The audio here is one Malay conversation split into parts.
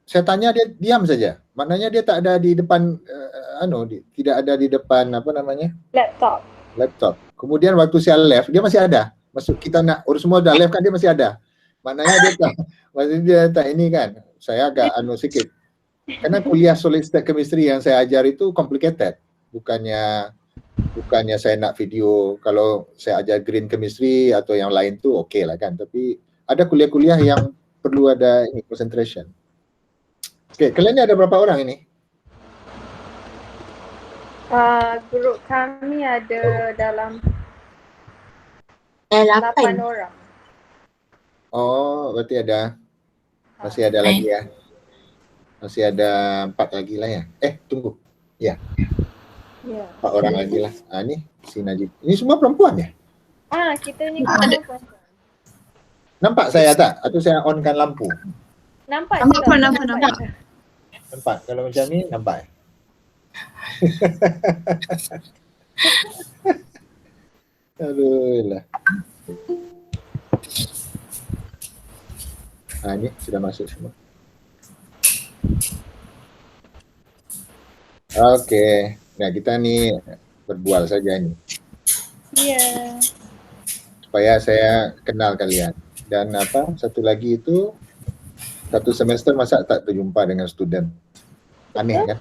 Saya tanya dia diam saja. Maknanya dia tak ada di depan tidak ada di depan laptop. Kemudian waktu saya left dia masih ada. Masuk kita nak urus semua dah left kan dia masih ada. Maknanya dia tak maksudnya dia tak ini kan. Saya agak sikit. Karena kuliah solid state chemistry yang saya ajar itu complicated. Bukannya saya nak video kalau saya ajar green chemistry atau yang lain tu okey lah kan. Tapi ada kuliah-kuliah yang perlu ada concentration. Okey, kalian ni ada berapa orang ini? Grup kami ada dalam 8 orang. Oh, berarti masih ada lagi ya. Masih ada 4 lagi lah ya. Tunggu. Ya. 4 orang lagi lah. Ni si Najib. Ini semua perempuan ya? Kita ni perempuan. Nampak saya tak? Atau saya onkan lampu? Nampak. Nampak. Kalau macam ni nampak. Aduh lah. Ni sudah masuk semua. Okey. Nah, kita ni berbual saja ni. Ya. Supaya saya kenal kalian. Dan satu lagi itu satu semester masa tak terjumpa dengan student. Aneh kan?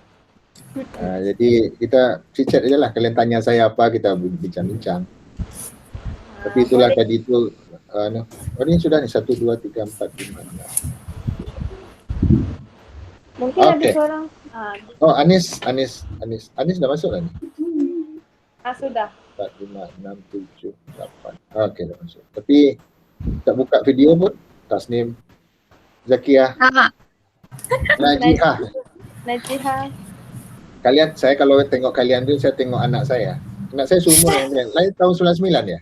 Jadi kita chit-chat aja lah. Kalian tanya saya apa, kita bincang-bincang. Tapi itulah tadi itu ini sudah ni 1, 2, 3, 4, 5, 6. Mungkin ada seorang. Anis dah masuk lah ni? Sudah. 4, 5, 6, 7, 8. Okey, dah masuk. Tapi tak buka video pun. Tasnim, Zakiah, Najihah. Saya kalau tengok kalian tu, saya tengok anak saya. Anak saya seumur dengan kalian. Lahir tahun 99 ya?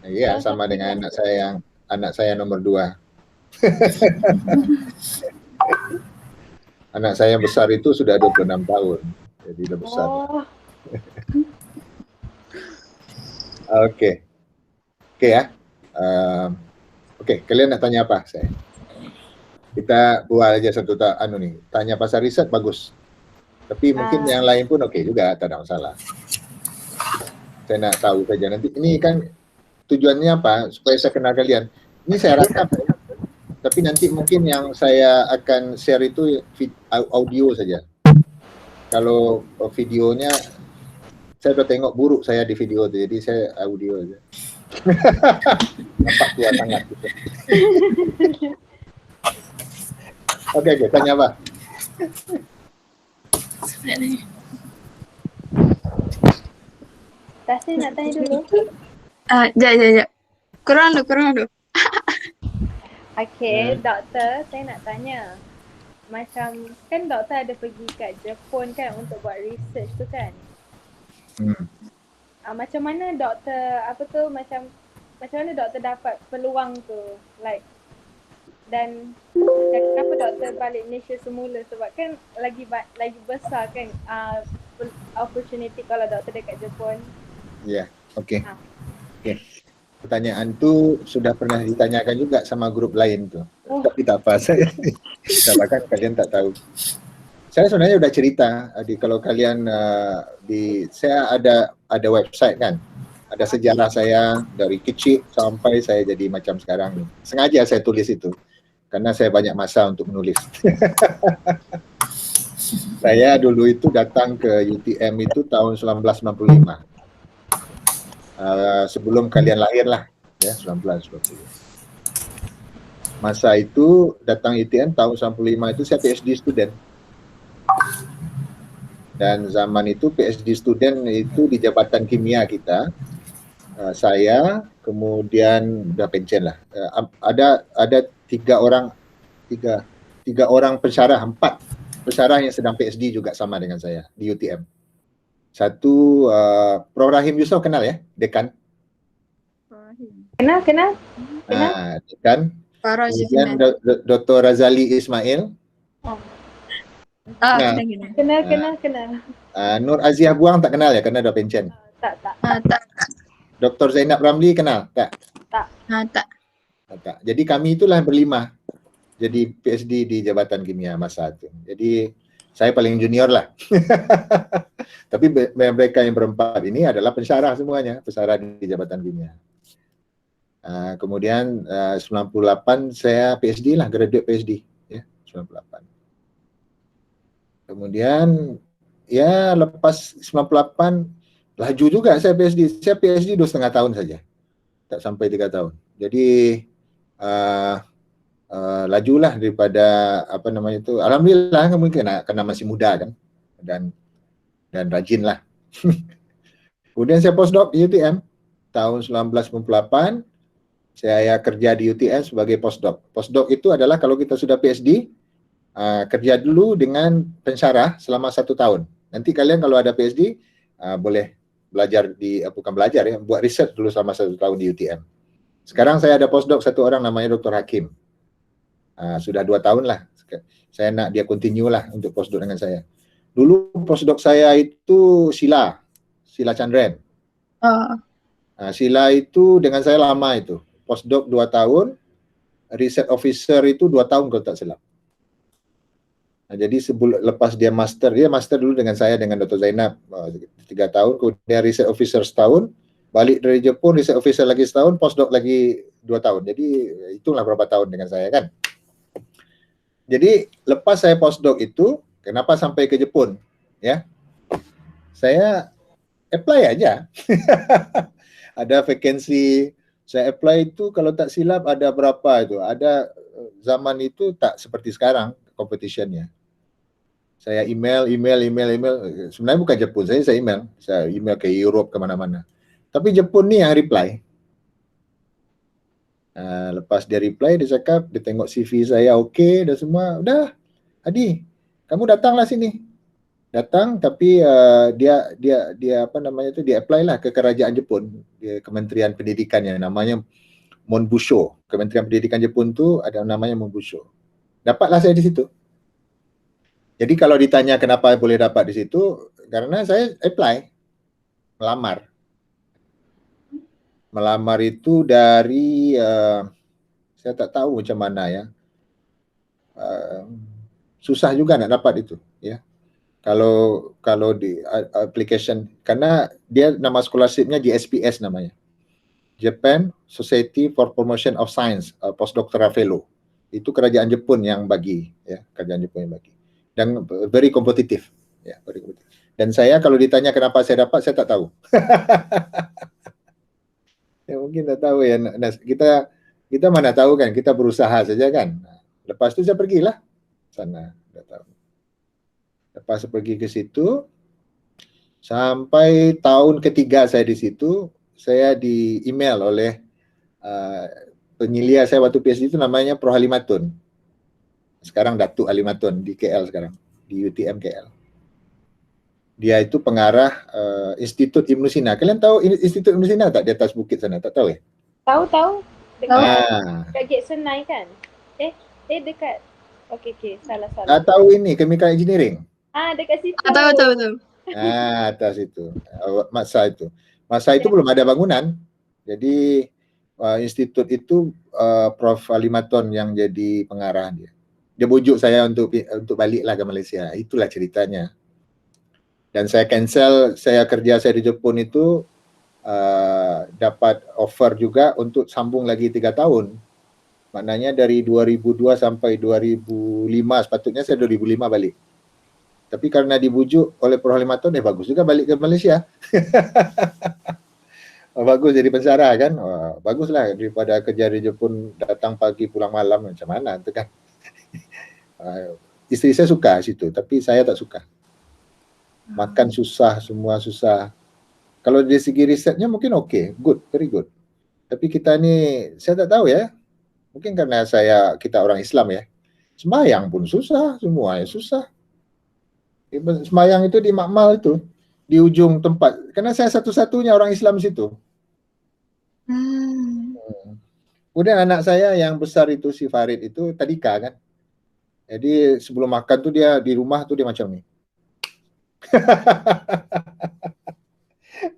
Ya, sama dengan anak saya nombor 2. Anak saya yang besar itu sudah 26 tahun. Jadi dah besar. Okey ya. Okey, kalian nak tanya apa saya? Kita buat aja satu ni. Tanya pasal riset bagus. Tapi mungkin yang lain pun okey juga, tak ada masalah. Saya nak tahu saja nanti. Ini kan tujuannya apa? Supaya saya kenal kalian. Ini saya rakam. Tapi nanti mungkin yang saya akan share itu audio saja. Kalau videonya saya dah tengok buruk saya di video tu, jadi saya audio saja. Nampak tua sangat gitu. Okey, tanya apa? Tasnim nak tanya dulu. Sekejap. Kurang dulu. Okey, doktor, saya nak tanya. Macam kan doktor ada pergi kat Jepun kan untuk buat research tu kan? Macam mana doktor macam mana doktor dapat peluang tu? Dan kenapa doktor balik Malaysia semula? Sebab kan lagi besar kan opportunity kalau doktor dekat Jepun. Ya, okey. Pertanyaan tu sudah pernah ditanyakan juga sama grup lain tu. Tapi tak apa, saya kan kalian tak tahu. Saya sebenarnya sudah cerita kalau kalian saya ada website kan. Ada sejarah saya dari kecil sampai saya jadi macam sekarang ni. Sengaja saya tulis itu karena saya banyak masa untuk menulis. Saya dulu itu datang ke UTM itu tahun 1995. Sebelum kalian lahir lah ya, 1995. Masa itu datang UTM tahun 95 itu saya PhD student. Dan zaman itu PhD student itu di Jabatan Kimia kita. Saya kemudian dah pencen lah. Ada 3 orang pensyarah, 4 pensyarah yang sedang PhD juga sama dengan saya di UTM. Satu Prof Rahim Yusof kenal ya, dekan. Kenal. Dekan. Kemudian Dr. Razali Ismail. Kenal. Nur Aziah Buang tak kenal ya kerana dah pencen. Tak. Dr. Zainab Ramli kenal tak? Tak. Tak. Jadi kami itulah berlima jadi PhD di Jabatan Kimia masa itu. Jadi saya paling junior lah. Tapi mereka yang berempat ini adalah pensyarah semuanya, pensyarah di Jabatan Kimia. Kemudian 98 saya PhD lah, graduate PhD ya, 98. Kemudian ya lepas 98 laju juga saya PhD. Saya PhD 2,5 tahun saja, tak sampai 3 tahun. Jadi lajulah daripada apa namanya itu. Alhamdulillah mungkin karena masih muda kan dan rajin lah. Kemudian saya postdoc di UTM tahun 1998. Saya kerja di UTM sebagai postdoc. Postdoc itu adalah kalau kita sudah PhD, kerja dulu dengan pensyarah selama 1 tahun. Nanti kalian kalau ada PhD boleh belajar bukan belajar ya, buat riset dulu selama 1 tahun di UTM. Sekarang saya ada postdoc 1 orang namanya Dr. Hakim. Sudah 2 tahun lah. Saya nak dia continue lah untuk postdoc dengan saya. Dulu postdoc saya itu Sheila Chandran. Sheila itu dengan saya lama itu. Postdoc 2 tahun, research officer itu 2 tahun kalau tak silap. Jadi lepas dia master dulu dengan saya dengan Dr. Zainab 3 tahun, kemudian research officer setahun, balik dari Jepun research officer lagi setahun, postdoc lagi 2 tahun. Jadi itulah berapa tahun dengan saya kan. Jadi lepas saya postdoc itu, kenapa sampai ke Jepun? Ya, saya apply aja. Ada vacancy, saya apply itu kalau tak silap ada berapa itu? Ada zaman itu tak seperti sekarang competition-nya. Saya email. Sebenarnya bukan Jepun, saya email. Saya email ke Europe, kemana-mana. Tapi Jepun ni yang reply. Lepas dia reply, dia cakap, dia tengok CV saya okey dan semua. Udah, Adi, kamu datanglah sini. Datang, tapi dia apa namanya itu, dia apply lah ke kerajaan Jepun, di Kementerian Pendidikan yang namanya Monbusho. Kementerian Pendidikan Jepun tu ada namanya Monbusho. Dapatlah saya di situ. Jadi kalau ditanya kenapa boleh dapat di situ, karena saya apply, melamar itu dari saya tak tahu macam mana ya. Susah juga nak dapat itu ya. Kalau di application, karena dia nama scholarship-nya JSPS namanya. Japan Society for Promotion of Science, Postdoctoral Fellow. Itu kerajaan Jepun yang bagi ya, kerajaan Jepun yang bagi. Dan very kompetitif ya, very kompetitif. Dan saya kalau ditanya kenapa saya dapat, saya tak tahu. Ya mungkin tak tahu ya. Nah, kita mana tahu kan, kita berusaha saja kan. Lepas itu saya pergilah sana, tak tahu. Lepas pergi ke situ, sampai tahun ketiga saya di situ, saya di email oleh penyilia saya waktu PhD itu namanya Prof. Halimatun. Sekarang Datuk Halimatun di KL sekarang, di UTM KL. Dia itu pengarah Institut Ibnu Sina. Kalian tahu Institut Ibnu Sina tak di atas bukit sana? Tak tahu ya? Tahu. Dekat Gate Senai kan? Dekat. Okey, salah. Tahu ini Chemical Engineering. Dekat situ. Tahu. Atas itu. Masa itu belum ada bangunan. Jadi institut itu Prof. Halimatun yang jadi pengarah dia. Dia bujuk saya untuk baliklah ke Malaysia. Itulah ceritanya. Dan saya cancel, saya di Jepun itu dapat offer juga untuk sambung lagi 3 tahun. Maknanya dari 2002 sampai 2005, sepatutnya saya 2005 balik. Tapi karena dibujuk oleh Prof. Halimatun, bagus juga balik ke Malaysia. Bagus jadi pensyarah kan. Baguslah daripada kerja di Jepun, datang pagi pulang malam, macam mana itu kan. Isteri saya suka situ, tapi saya tak suka. Makan susah, semua susah. Kalau dari segi risetnya mungkin okey, good, very good. Tapi kita ni, saya tak tahu ya. Mungkin karena kita orang Islam ya. Sembahyang pun susah, semuanya susah. Sembahyang itu di makmal itu, di ujung tempat. Karena saya satu-satunya orang Islam di situ. Kemudian anak saya yang besar itu, si Farid itu tadika kan. Jadi sebelum makan tuh dia di rumah tuh dia macam ni.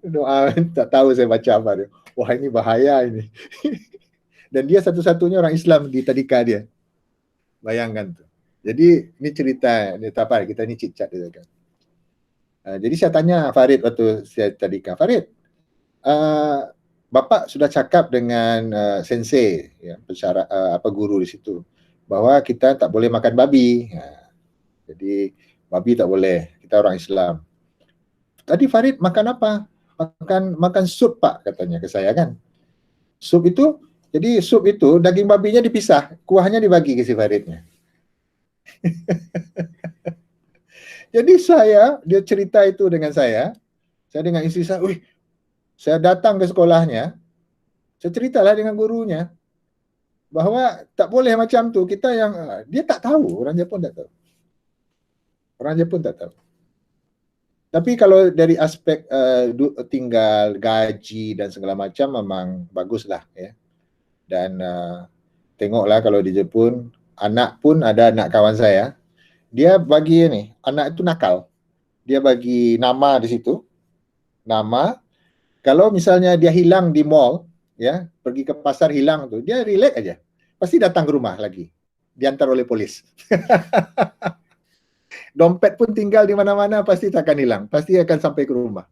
Doa, tak tahu saya baca apa dia. Wah ini bahaya ini. Dan dia satu-satunya orang Islam di tadika dia. Bayangkan tuh. Jadi ini cerita apa kita ini cicat gitu kan. Jadi saya tanya Farid waktu saya tadi Kak Farid, Bapak sudah cakap dengan sensei, ya, guru di situ, bahwa kita tak boleh makan babi. Jadi babi tak boleh, kita orang Islam. Tadi Farid makan apa? Makan sup Pak, katanya ke saya kan. Sup itu, jadi sup itu daging babinya dipisah, kuahnya dibagi ke si Faridnya. Jadi dia cerita itu dengan saya dengan istri saya, wih, saya datang ke sekolahnya, saya ceritalah dengan gurunya, bahwa tak boleh macam tu, dia tak tahu, orang Jepun tak tahu. Orang Jepun tak tahu. Tapi kalau dari aspek tinggal, gaji dan segala macam memang baguslah ya. Dan tengoklah kalau di Jepun, anak pun ada anak kawan saya, dia bagi anak itu nakal. Dia bagi nama di situ. Nama, kalau misalnya dia hilang di mall, ya, pergi ke pasar hilang tuh, dia relax aja. Pasti datang ke rumah lagi. Diantar oleh polis. Dompet pun tinggal di mana-mana pasti tak akan hilang, pasti akan sampai ke rumah.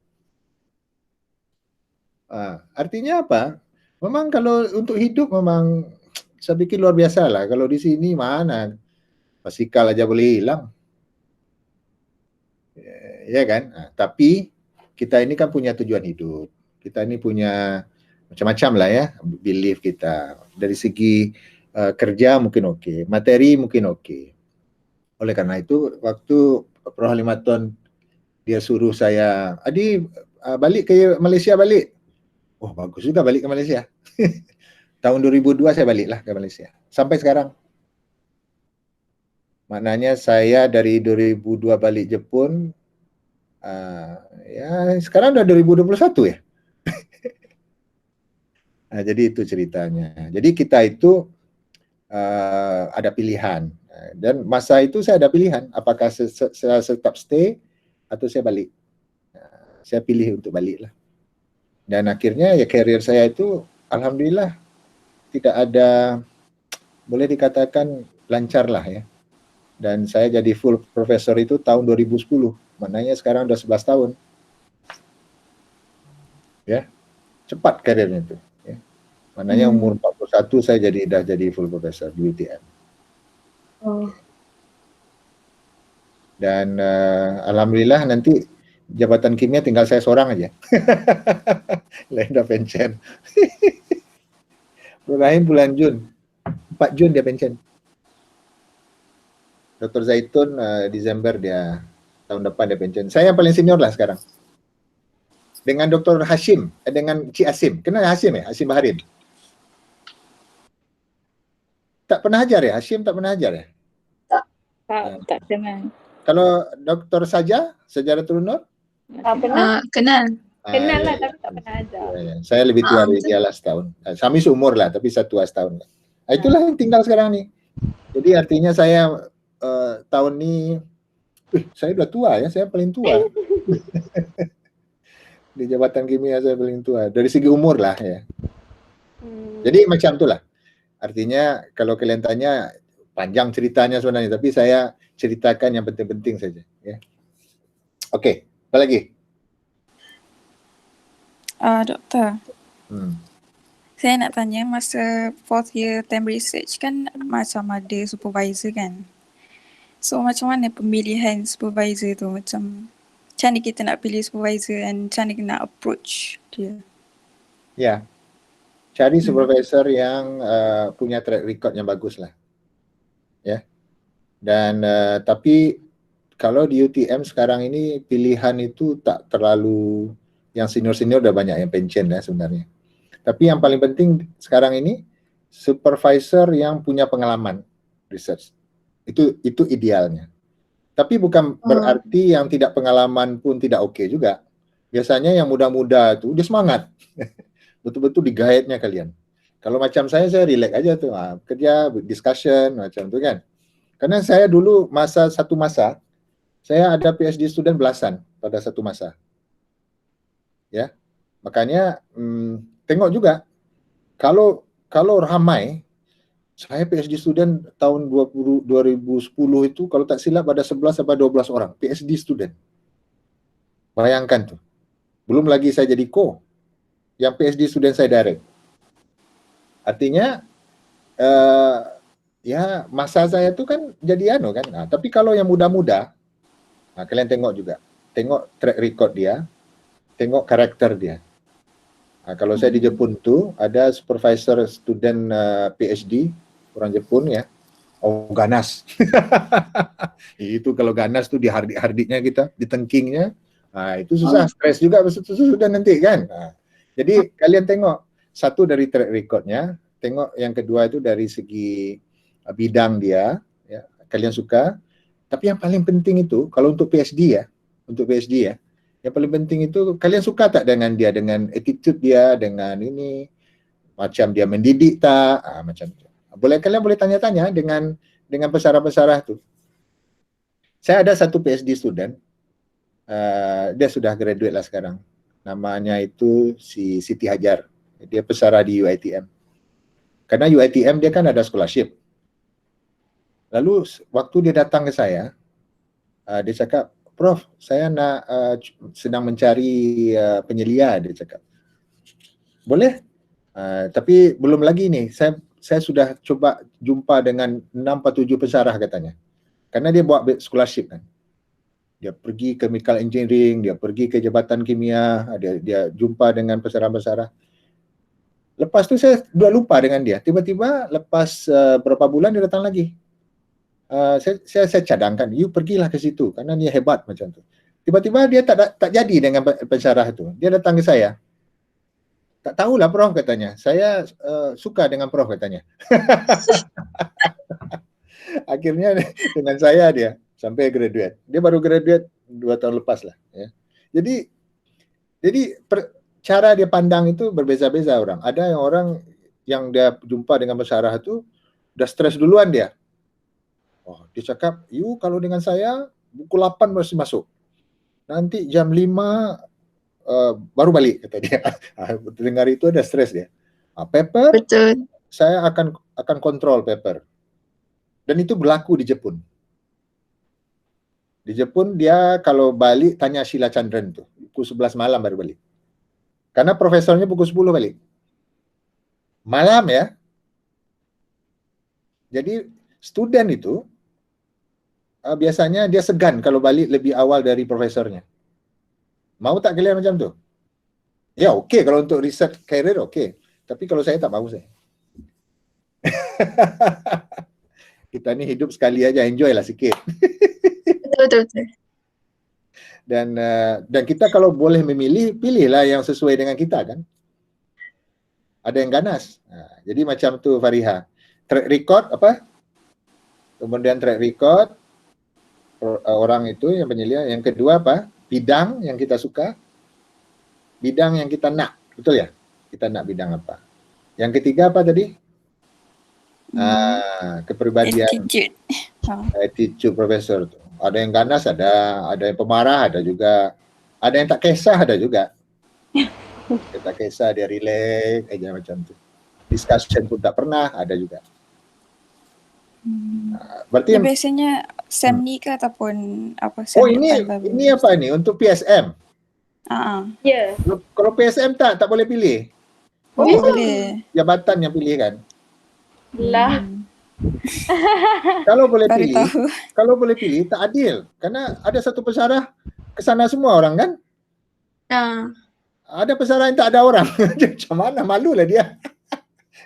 Artinya apa? Memang kalau untuk hidup memang saya pikir luar biasa lah. Kalau di sini mana basikal aja boleh hilang, ya kan? Tapi kita ini kan punya tujuan hidup. Kita ini punya macam-macam lah ya, belief kita. Dari segi kerja mungkin oke, materi mungkin oke. Oleh karena itu, waktu Prof. Halimaton dia suruh saya, Adi balik ke Malaysia balik. Oh bagus juga balik ke Malaysia. Tahun 2002 saya baliklah ke Malaysia. Sampai sekarang. Maknanya saya dari 2002 balik Jepun, ya sekarang udah 2021 ya. Jadi itu ceritanya. Jadi kita itu ada pilihan. Dan masa itu saya ada pilihan, apakah saya tetap stay atau saya balik. Saya pilih untuk balik lah. Dan akhirnya ya karir saya itu alhamdulillah tidak ada, boleh dikatakan lancar lah ya. Dan saya jadi full professor itu tahun 2010. Maknanya sekarang udah 11 tahun. Ya. Cepat karirnya itu, ya. Maknanya umur 41 saya dah jadi full professor di UTM. Oh. Dan alhamdulillah nanti jabatan kimia tinggal saya seorang aja. Lain dah pensiun. Rahim bulan Jun. 4 Jun dia pensiun. Dr. Zaitun Desember dia, tahun depan dia pensiun. Saya yang paling senior lah sekarang. Dengan Dr. Hashim, dengan Cik Asim. Kenal Hashim ya? Hashim Baharin. Tak pernah ajar ya? Hashim tak pernah ajar ya? Tak kenal. Kalau doktor saja, Sejaratul Nur? Pernah? Kenal. Kenal lah, tapi tak pernah ajar. Ya. Saya lebih tua dari dia lah setahun. Kami seumur lah, tapi saya tua setahun. Itulah yang tinggal sekarang nih. Jadi artinya saya tahun ini, saya udah tua ya, saya paling tua. Di jabatan kimia saya paling tua. Dari segi umur lah ya. Jadi macam itulah. Artinya kalau kalian tanya, panjang ceritanya sebenarnya, tapi saya ceritakan yang penting-penting saja. Ya. Oke, apa lagi? Doktor, saya nak tanya, masa 4th year time research kan macam ada supervisor kan. So macam mana pemilihan supervisor tu? Macam mana kita nak pilih supervisor and macam mana kita nak approach dia? Ya, cari supervisor yang punya track record yang bagus lah. Ya. Dan tapi kalau di UTM sekarang ini pilihan itu tak terlalu, yang senior-senior udah banyak yang pensiun ya sebenarnya. Tapi yang paling penting sekarang ini supervisor yang punya pengalaman research. Itu idealnya. Tapi bukan berarti yang tidak pengalaman pun tidak oke juga. Biasanya yang muda-muda itu dia semangat. Betul-betul digayatnya kalian. Kalau macam saya relax aja tuh, kerja, discussion macam itu kan. Karena saya dulu satu masa saya ada PhD student belasan pada satu masa. Ya. Makanya tengok juga kalau ramai Saya PhD student tahun 2010 itu kalau tak silap ada 11 sampai 12 orang PhD student. Bayangkan tuh. Belum lagi saya jadi yang PhD student saya direct. Artinya ya masa saya itu kan jadi kan. Nah, tapi kalau yang muda-muda, nah, kalian tengok juga. Tengok track record dia, tengok karakter dia. Nah, kalau saya di Jepun tuh ada supervisor student PhD orang Jepun ya. Oh, ganas. Itu kalau ganas tuh di hardik-hardiknya kita, di tengkingnya. Nah, itu susah, stres juga sudah nanti kan. Nah, jadi kalian tengok satu dari track recordnya, tengok yang kedua itu dari segi bidang dia, ya, kalian suka. Tapi yang paling penting itu kalau untuk PhD ya, yang paling penting itu kalian suka tak dengan dia, dengan attitude dia, dengan ini, macam dia mendidik tak, macam itu. Kalian boleh tanya-tanya dengan pesara-pesara tu. Saya ada satu PhD student, dia sudah graduate lah sekarang. Namanya itu si Siti Hajar. Dia pesara di UiTM. Karena UiTM dia kan ada scholarship. Lalu waktu dia datang ke saya, dia cakap, Prof, saya nak sedang mencari penyelia, dia cakap. Boleh? Tapi belum lagi nih, saya sudah coba jumpa dengan 6-7 pesarah katanya. Karena dia buat scholarship kan. Dia pergi ke chemical engineering, dia pergi ke jabatan kimia, dia jumpa dengan pesarah-pesarah. Lepas tu saya dah lupa dengan dia. Tiba-tiba lepas berapa bulan dia datang lagi. Saya cadangkan, you pergilah ke situ karena dia hebat macam tu. Tiba-tiba dia tak jadi dengan pesarah tu. Dia datang ke saya. Tak tahulah Prof katanya. Saya suka dengan Prof katanya. Akhirnya dengan saya dia sampai graduate. Dia baru graduate 2 tahun lepas lah. Ya. Jadi cara dia pandang itu berbeza-beza orang. Ada yang orang yang dia jumpa dengan pesarah itu udah stres duluan dia. Oh, dia cakap, you kalau dengan saya pukul 8 masih masuk. Nanti jam 5 baru balik kata dia. Dengar itu ada stres dia. Paper, Betul. saya akan kontrol paper. Dan itu berlaku di Jepun. Di Jepun dia kalau balik tanya Sheila Chandran tuh, pukul 11 malam baru balik. Karena profesornya pukul 10 balik. Malam ya. Jadi student itu biasanya dia segan kalau balik lebih awal dari profesornya. Mau tak kalian macam tu? Ya okey kalau untuk research career okey. Tapi kalau saya tak mau saya. Kita ni hidup sekali aja, enjoy lah sikit. Betul. Dan kita kalau boleh memilih, pilihlah yang sesuai dengan kita kan. Ada yang ganas. Jadi macam tu Fariha. Track record apa? Kemudian track record orang itu yang penyelia. Yang kedua apa? Bidang yang kita suka. Bidang yang kita nak. Betul ya? Kita nak bidang apa? Yang ketiga apa tadi? Kepribadian. Attitude profesor tu. Ada yang ganas, ada yang pemarah, ada juga. Ada yang tak kisah, ada juga. Dia tak kisah, dia relax, aja macam tu. Discussion pun tak pernah, ada juga. Berarti biasanya SEM ni ke ataupun apa? Oh ini apa ni? Untuk PSM? Ya. Kalau PSM tak boleh pilih. Boleh. Jabatan yang pilih kan? Lah. Kalau boleh pilih tak adil. Karena ada satu pesarah kesana semua orang kan? Ada pesarah yang tak ada orang. Macam mana? Malulah dia.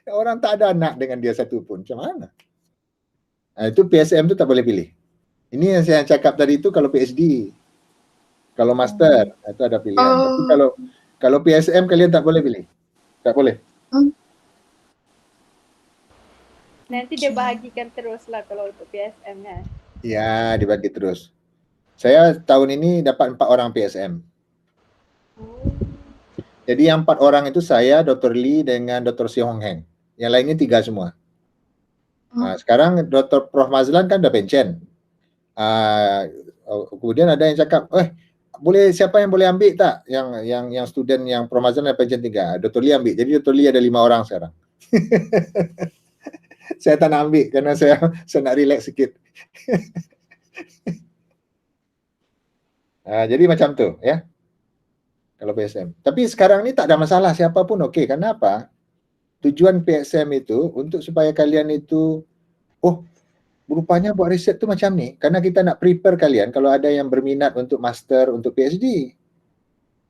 Orang tak ada anak dengan dia satu pun. Macam mana? Itu PSM tu tak boleh pilih. Ini yang saya cakap tadi itu kalau PhD. Kalau master itu ada pilihan. Tapi kalau PSM kalian tak boleh pilih. Tak boleh. Nanti dia bahagikan terus lah kalau untuk PSM kan. Ya, dibagi terus. Saya tahun ini dapat 4 orang PSM. Jadi yang 4 orang itu saya, Dr. Lee dengan Dr. Si Hong Heng. Yang lainnya 3 semua. Sekarang Dr. Prof. Mazlan kan dah pension. Kemudian ada yang cakap, boleh siapa yang boleh ambil tak? Yang student yang Prof. Mazlan dah pension 3. Dr. Lee ambil. Jadi Dr. Lee ada 5 orang sekarang. Saya tak nak ambil kerana saya nak relax sikit. Jadi macam tu ya. Kalau PSM. Tapi sekarang ni tak ada masalah, siapa pun okey. Kenapa? Tujuan PSM itu untuk supaya kalian itu, rupanya buat riset tu macam ni. Karena kita nak prepare kalian kalau ada yang berminat untuk master, untuk PhD.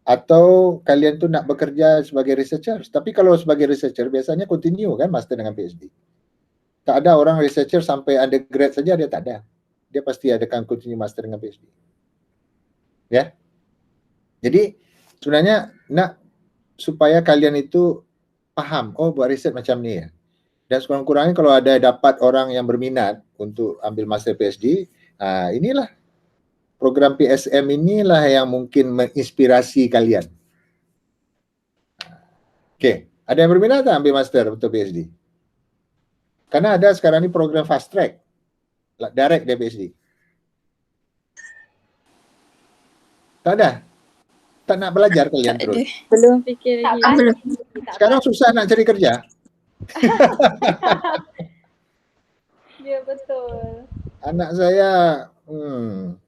Atau kalian tu nak bekerja sebagai researcher. Tapi kalau sebagai researcher biasanya continue kan master dengan PhD. Tak ada orang researcher sampai undergrad saja, dia tak ada. Dia pasti adakan continue master dengan PhD. Ya. Jadi sebenarnya nak supaya kalian itu faham, buat riset macam ni ya. Dan sekurang-kurangnya kalau ada dapat orang yang berminat untuk ambil master PhD, inilah program PSM inilah yang mungkin menginspirasi kalian. Okey, ada yang berminat tak ambil master untuk PhD? Karena ada sekarang ni program fast track, direct dari PhD. Tak ada? Tak nak belajar kalian Tak terus? ada. Belum. Fikir Tak lagi. belum. Sekarang susah nak cari kerja. Ya betul. Anak saya,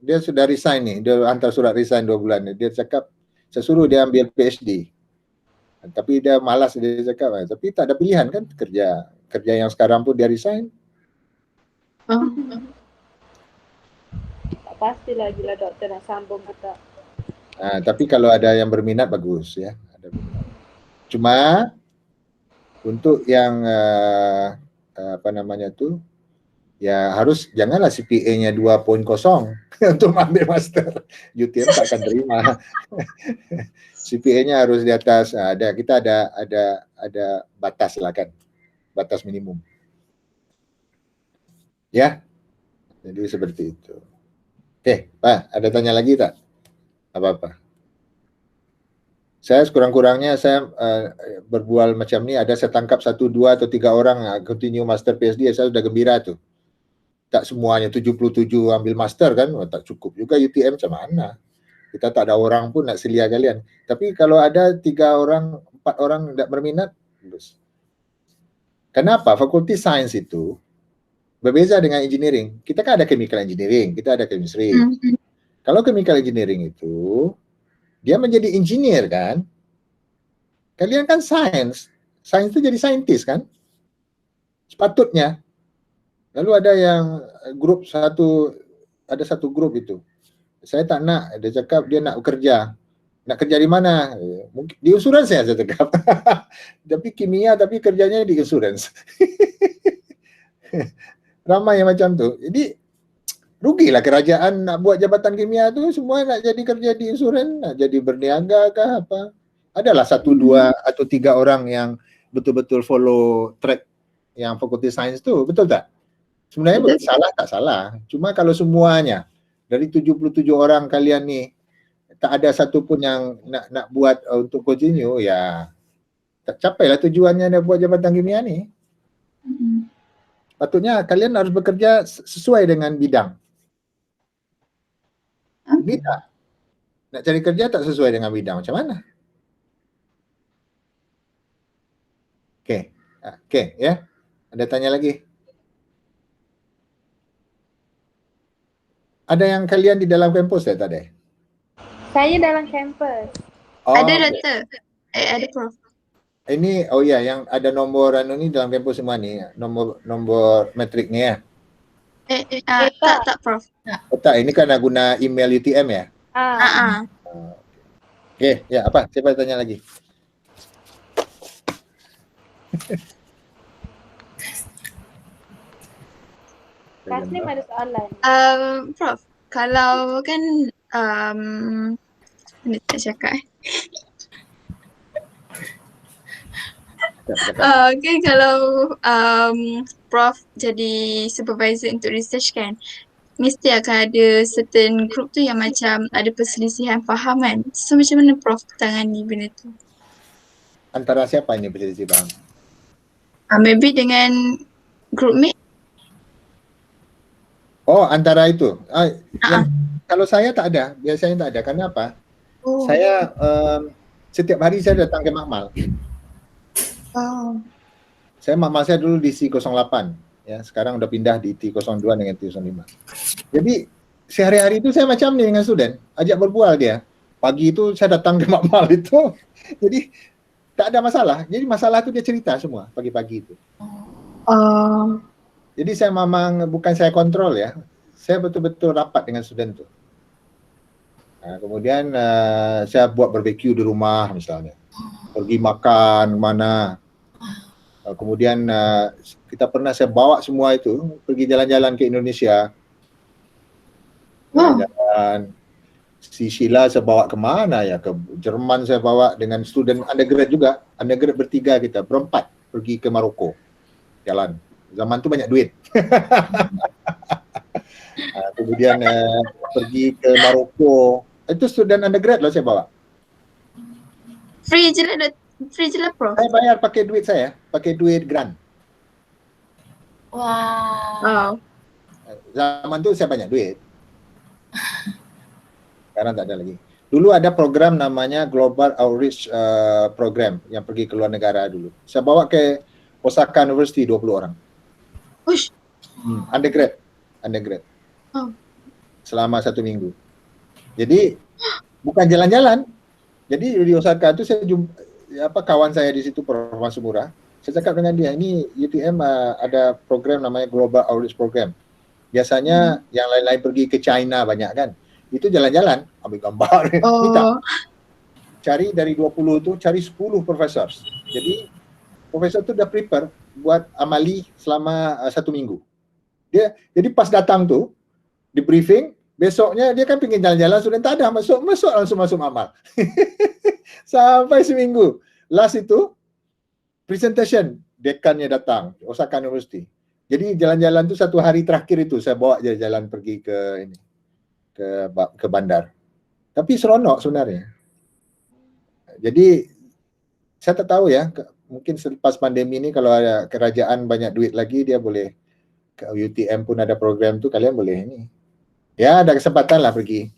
dia sudah resign ni. Dia hantar surat resign 2 bulan ni. Dia cakap, saya suruh dia ambil PhD. Tapi dia malas, dia cakap. Tapi tak ada pilihan kan kerja. Kerja yang sekarang pun dia resign. Oh. Tak pastilah gila doktor nak sambung ke tak. Tapi kalau ada yang berminat, bagus ya. Ada berminat. Cuma, untuk yang, ya harus, janganlah CPA-nya 2.0 untuk ambil master. UTM tak akan terima. CPA-nya harus di atas, kita ada batas lah kan. Batas minimum. Ya. Jadi seperti itu. Oke, Pak, ada tanya lagi tak? Apa-apa. Saya sekurang-kurangnya saya berbual macam ni, ada saya tangkap 1, 2 atau 3 orang continue master PhD, saya sudah gembira tu. Tak semuanya 77 ambil master kan, tak cukup juga UTM macam mana. Kita tak ada orang pun nak selia kalian. Tapi kalau ada 3 orang, 4 orang tidak berminat, bagus. Kenapa? Fakulti sains itu berbeza dengan engineering. Kita kan ada chemical engineering, kita ada chemistry. Kalau chemical engineering itu, dia menjadi engineer kan? Kalian kan sains. Sains itu jadi saintis kan? Sepatutnya. Lalu ada yang grup ada satu grup itu. Saya tak nak, dia cakap dia nak bekerja. Nak kerja di mana? Mungkin di insurans saya cakap. Tapi kimia, tapi kerjanya di insurans. Ramai yang macam tu. Jadi rugilah kerajaan nak buat jabatan kimia tu, semua nak jadi kerja di insurans, nak jadi berniaga kah apa. Adalah 1, 2 atau 3 orang yang betul-betul follow track yang fakulti sains tu, betul tak? Sebenarnya betul. Salah tak salah. Cuma kalau semuanya dari 77 orang kalian ni tak ada satu pun yang nak buat untuk continue, ya tak capailah tujuannya nak buat jabatan kimia ni. Patutnya kalian harus bekerja sesuai dengan bidang. Ini tak. Nak cari kerja tak sesuai dengan bidang, macam mana? Okey, ya. Ada tanya lagi? Ada yang kalian di dalam kampus tak ada? Saya dalam kampus. Ada doktor. Ada prof. Ini yang ada nombor ni dalam kampus semua ni, nombor matrik ni ya. Tak prof. Tak, ini kan guna email UTM ya. Okey, ya apa? Siapa tanya lagi? Taslim ada soalan. Prof, kalau kan mana nak cakap okay, kalau Prof jadi supervisor untuk research kan, mesti akan ada certain group tu yang macam ada perselisihan faham kan. So macam mana Prof tangani benda tu? Antara siapa ini berselisih faham? Maybe dengan group mate. Antara itu. Kalau saya tak ada, biasanya tak ada. Kenapa? Saya setiap hari saya datang ke makmal. Saya dulu di T08, ya sekarang udah pindah di T02 dengan T05. Jadi sehari-hari itu saya macam nih dengan student, ajak berbual dia. Pagi itu saya datang ke makmal itu, jadi tak ada masalah. Jadi masalah itu dia cerita semua pagi-pagi itu. Oh, Jadi saya memang bukan saya kontrol ya, saya betul-betul rapat dengan student tuh. Nah, kemudian saya buat barbecue di rumah misalnya, pergi makan mana. Kemudian kita pernah saya bawa semua itu pergi jalan-jalan ke Indonesia. Jalan-jalan. Si Sheila saya bawa kemana ya, ke Jerman saya bawa dengan student undergrad juga, undergrad bertiga kita, berempat pergi ke Maroko jalan. Zaman tu banyak duit. Kemudian pergi ke Maroko, itu student undergrad lah saya bawa. free je lah Prof. Saya bayar pakai duit saya, pakai duit grant. Wow. Zaman tu saya banyak duit. Sekarang tak ada lagi. Dulu ada program namanya Global Outreach Program yang pergi ke luar negara dulu. Saya bawa ke Osaka University 20 orang. Ush. Undergrad. Oh. Selama 1 minggu. Jadi bukan jalan-jalan. Jadi di Osaka itu saya jumpa kawan saya di situ, Prof. Masumura. Saya cakap dengan dia, ini UTM ada program namanya Global Outreach Program. Biasanya yang lain-lain pergi ke China banyak kan. Itu jalan-jalan, ambil gambar. Minta. Cari dari 20 itu, cari 10 profesor. Jadi profesor itu udah prepare buat amali selama 1 minggu. Jadi pas datang tuh, di briefing, besoknya dia kan pengen jalan-jalan, sudah tak ada, langsung masuk amal. Sampai seminggu. Last itu, presentation, dekannya datang, Osaka University. Jadi jalan-jalan itu 1 hari terakhir itu, saya bawa jalan-jalan pergi ke ini, ke bandar. Tapi seronok sebenarnya. Jadi saya tak tahu ya, mungkin selepas pandemi ini kalau ada kerajaan banyak duit lagi, dia boleh ke UTM pun ada program tu, kalian boleh ini. Ya ada kesempatan lah pergi.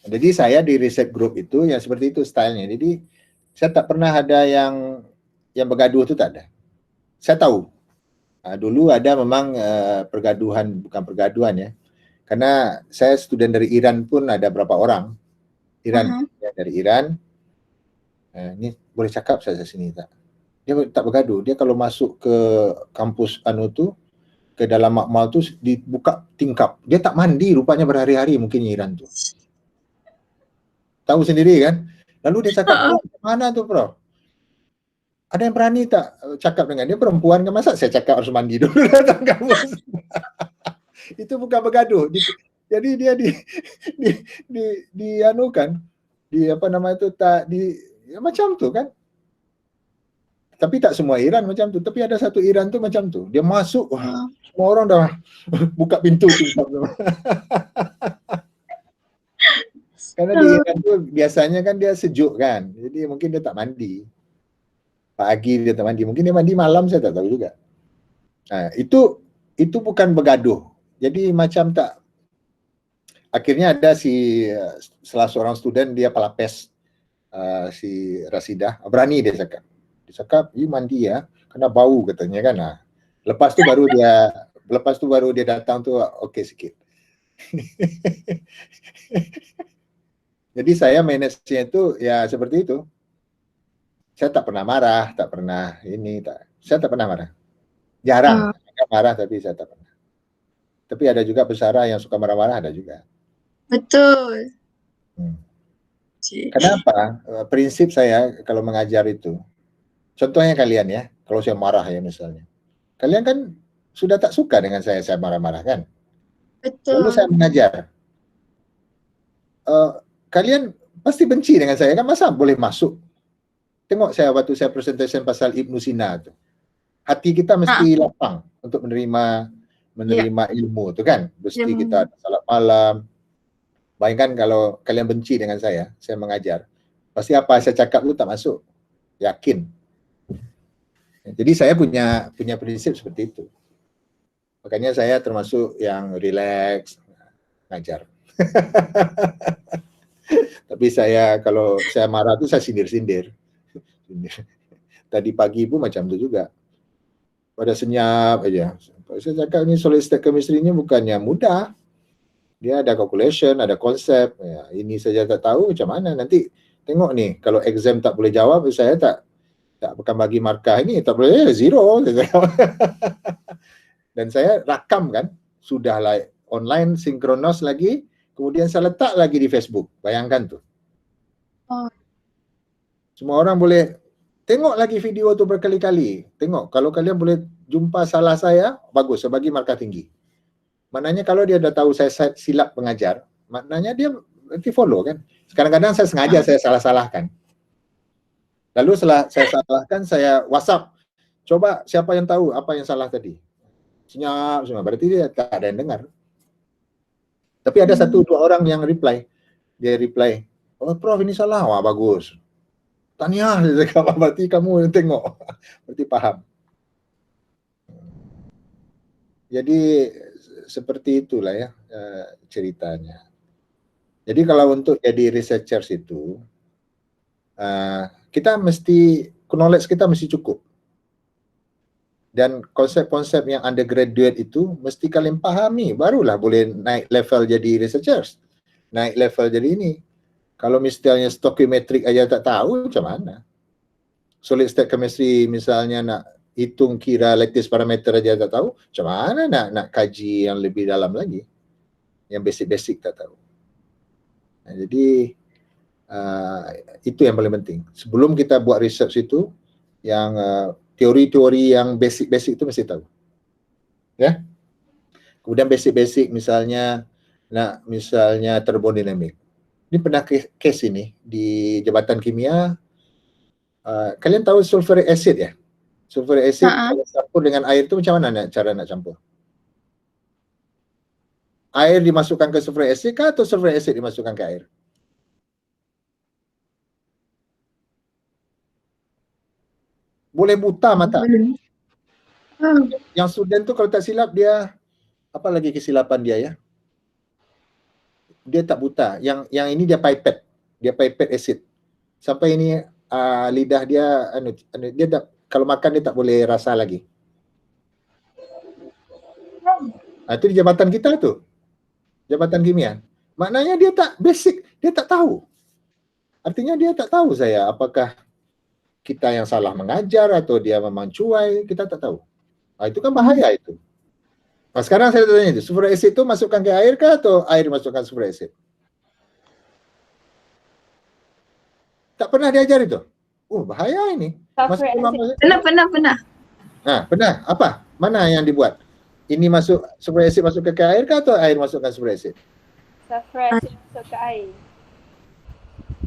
Jadi saya di research group itu yang seperti itu stylenya. Jadi saya tak pernah ada yang bergaduh itu, tak ada. Saya tahu. Dulu ada memang pergaduhan, bukan pergaduhan ya. Karena saya student dari Iran pun ada berapa orang. Dari Iran. Ini boleh cakap saya sini tak? Dia tak bergaduh. Dia kalau masuk ke kampus ke dalam makmal tu dibuka tingkap. Dia tak mandi rupanya berhari-hari mungkin Iran tu. Tahu sendiri kan? Lalu dia cakap, mana tu Prof? Ada yang berani tak cakap dengan dia, perempuan kan, masa saya cakap harus mandi dulu datang kampus. Itu bukan bergaduh. Jadi dia macam tu kan. Tapi tak semua Iran macam tu, tapi ada satu Iran tu macam tu. Dia masuk, semua orang dah buka pintu. Karena di Iran tu biasanya kan dia sejuk kan. Jadi mungkin dia tak mandi. Pagi dia tak mandi, mungkin dia mandi malam, saya tak tahu juga. Nah, itu bukan bergaduh. Jadi macam tak, akhirnya ada salah seorang student, dia pelapis si Rasidah, berani dia cakap. Dia cakap, "You mandi ya, kena bau," katanya kan. Lepas tu baru dia datang tu okey sikit. Jadi saya manage-nya itu ya seperti itu. Saya tak pernah marah, saya tak pernah marah. Jarang, marah tapi saya tak pernah. Tapi ada juga pesara yang suka marah-marah, ada juga. Betul. Kenapa? Prinsip saya kalau mengajar itu, contohnya kalian ya, kalau saya marah ya misalnya. Kalian kan sudah tak suka dengan saya marah-marah kan? Betul. Lalu saya mengajar. Kalian pasti benci dengan saya kan, masa boleh masuk? Tengok saya waktu saya presentation pasal Ibnu Sina tu. Hati kita mesti lapang untuk menerima ilmu tu kan. Mesti kita ada salat malam. Bayangkan kalau kalian benci dengan saya mengajar. Pasti apa saya cakap tu tak masuk. Yakin. Jadi saya punya prinsip seperti itu. Makanya saya termasuk yang relax ngajar. Tapi kalau saya marah tu saya sindir-sindir. tadi pagi pun macam tu juga. Pada senyap aja. Saya cakap ni solid state chemistry ni bukannya mudah. Dia ada calculation, ada konsep. Ya, ini saja tak tahu macam mana. Nanti tengok ni, kalau exam tak boleh jawab, saya tak akan bagi markah ini. Tak boleh, zero. Dan saya rakam kan, sudah like online, sinkronos lagi, kemudian saya letak lagi di Facebook. Bayangkan tu. Oh. Semua orang boleh tengok lagi video tu berkali-kali. Tengok, kalau kalian boleh jumpa salah saya, bagus, saya bagi markah tinggi. Maknanya kalau dia dah tahu saya silap pengajar, maknanya dia nanti follow kan. Kadang-kadang saya sengaja saya salah-salahkan. Lalu setelah saya salahkan, saya WhatsApp. Coba siapa yang tahu apa yang salah tadi. Senyap semua, berarti dia tak ada yang dengar. Tapi ada 1-2 orang yang reply. Dia reply, oh Prof ini salah, wah bagus. Tahniah, dia cakap, berarti kamu yang tengok. Berarti paham. Jadi seperti itulah ya ceritanya. Jadi kalau untuk jadi researchers itu, kita mesti, knowledge kita mesti cukup. Dan konsep-konsep yang undergraduate itu mesti kalian pahami, barulah boleh naik level jadi researchers. Naik level jadi ini. Kalau misalnya stoichiometric aja tak tahu, macam mana? Solid state chemistry misalnya nak hitung kira lattice parameter aja tak tahu, macam mana nak kaji yang lebih dalam lagi? Yang basic-basic tak tahu. Nah, jadi itu yang paling penting. Sebelum kita buat research itu, yang teori-teori yang basic-basic itu mesti tahu. Ya. Kemudian basic-basic misalnya misalnya termodinamik. Ini pernah case ini di Jabatan Kimia. Kalian tahu sulfuric acid ya? Sulfuric acid kalau campur dengan air itu macam mana cara nak campur? Air dimasukkan ke sulfuric acid kah atau sulfuric acid dimasukkan ke air? Boleh buta mata. Yang student tu kalau tak silap dia, apa lagi kesilapan dia ya? Dia tak buta. Yang ini dia pipette. Dia pipette acid. Sampai ini lidah dia dia kalau makan dia tak boleh rasa lagi. Itu di jabatan kita tu. Jabatan kimia. Maknanya dia tak basic, dia tak tahu. Artinya dia tak tahu saya apakah kita yang salah mengajar atau dia memang cuai, kita tak tahu. Itu kan bahaya itu. Nah, sekarang saya tanya itu, sulfuric acid itu masukkan ke air kah atau air masukkan sulfuric acid? Tak pernah diajar itu? Bahaya ini. Pernah. Pernah. Apa? Mana yang dibuat? Ini masuk sulfuric acid masuk ke air kah atau air masukkan sulfuric acid? Sulfuric acid masuk ke air.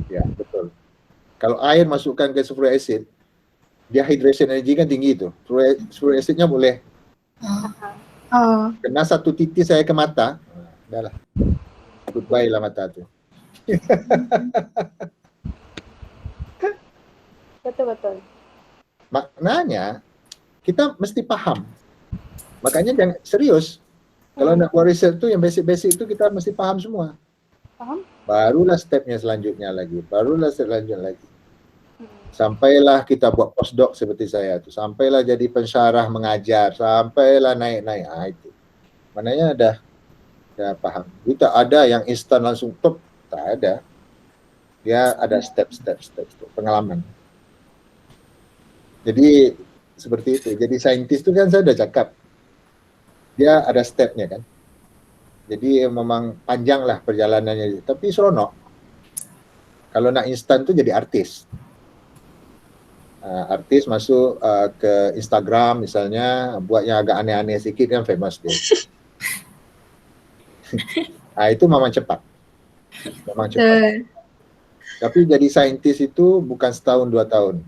Ya, betul. Kalau air masukkan ke sulfuric acid, dia hydration energy kan tinggi itu. Sulfuric acidnya boleh kena satu titis saya ke mata, dah lah. Goodbye lah mata tu. Betul. Maknanya kita mesti paham. Makanya jangan serius. Kalau nak buat research tu yang basic-basic tu kita mesti paham semua. Paham? Barulah stepnya selanjutnya lagi. Sampailah kita buat postdoc seperti saya tu. Sampailah jadi pensyarah mengajar. Sampailah naik-naik. Itu. Maknanya dah paham. Kita ada yang instan langsung top. Tak ada. Dia ada step pengalaman. Jadi seperti itu. Jadi saintis tu kan saya dah cakap. Dia ada stepnya kan. Jadi memang panjang lah perjalanannya. Tapi seronok. Kalau nak instan tu jadi artis. Artis masuk ke Instagram misalnya, buat yang agak aneh-aneh sikit kan famous dia. Itu memang cepat. Tapi jadi saintis itu bukan setahun 2 tahun.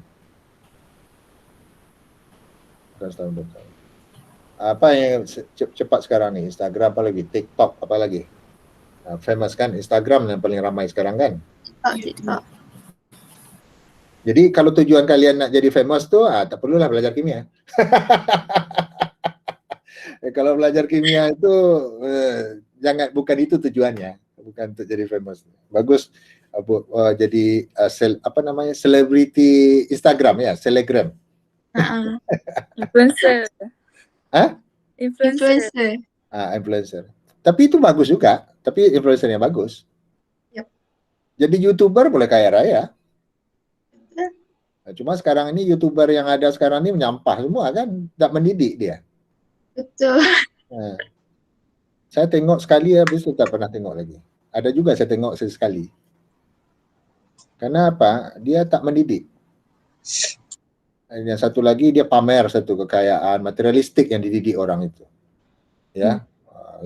Bukan setahun 2 tahun. Apa yang cepat sekarang ni? Instagram apa lagi? TikTok apa lagi? Famous kan? Instagram yang paling ramai sekarang kan? TikTok. Jadi kalau tujuan kalian nak jadi famous tu, tak perlulah belajar kimia. Kalau belajar kimia itu bukan itu tujuannya, bukan untuk jadi famous. Bagus jadi selebriti Instagram ya, Telegram. Influencer. Hah? Influencer. Influencer. Influencer. Tapi itu bagus juga. Tapi influencer yang bagus. Yep. Jadi YouTuber boleh kaya raya. Nah, cuma sekarang ini YouTuber yang ada sekarang ini menyampah semua kan. Tak mendidik dia. Betul. Nah, saya tengok sekali habis itu tak pernah tengok lagi. Ada juga saya tengok sesekali. Karena apa? Dia tak mendidik. Yang satu lagi dia pamer satu kekayaan materialistik yang dididik orang itu. Ya.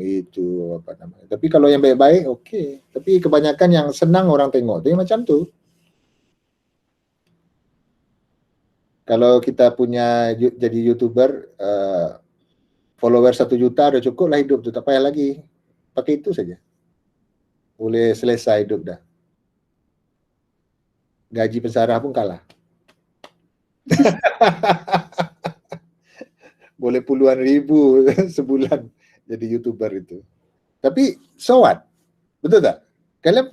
Itu apa namanya. Tapi kalau yang baik-baik okey. Tapi kebanyakan yang senang orang tengok tu yang macam tu. Kalau kita punya jadi YouTuber follower 1 juta dah cukup lah hidup tu, tak payah lagi. Pakai itu saja. Boleh selesai hidup dah. Gaji pensarah pun kalah. Boleh puluhan ribu sebulan jadi YouTuber itu. Tapi so what? Betul tak? Kalian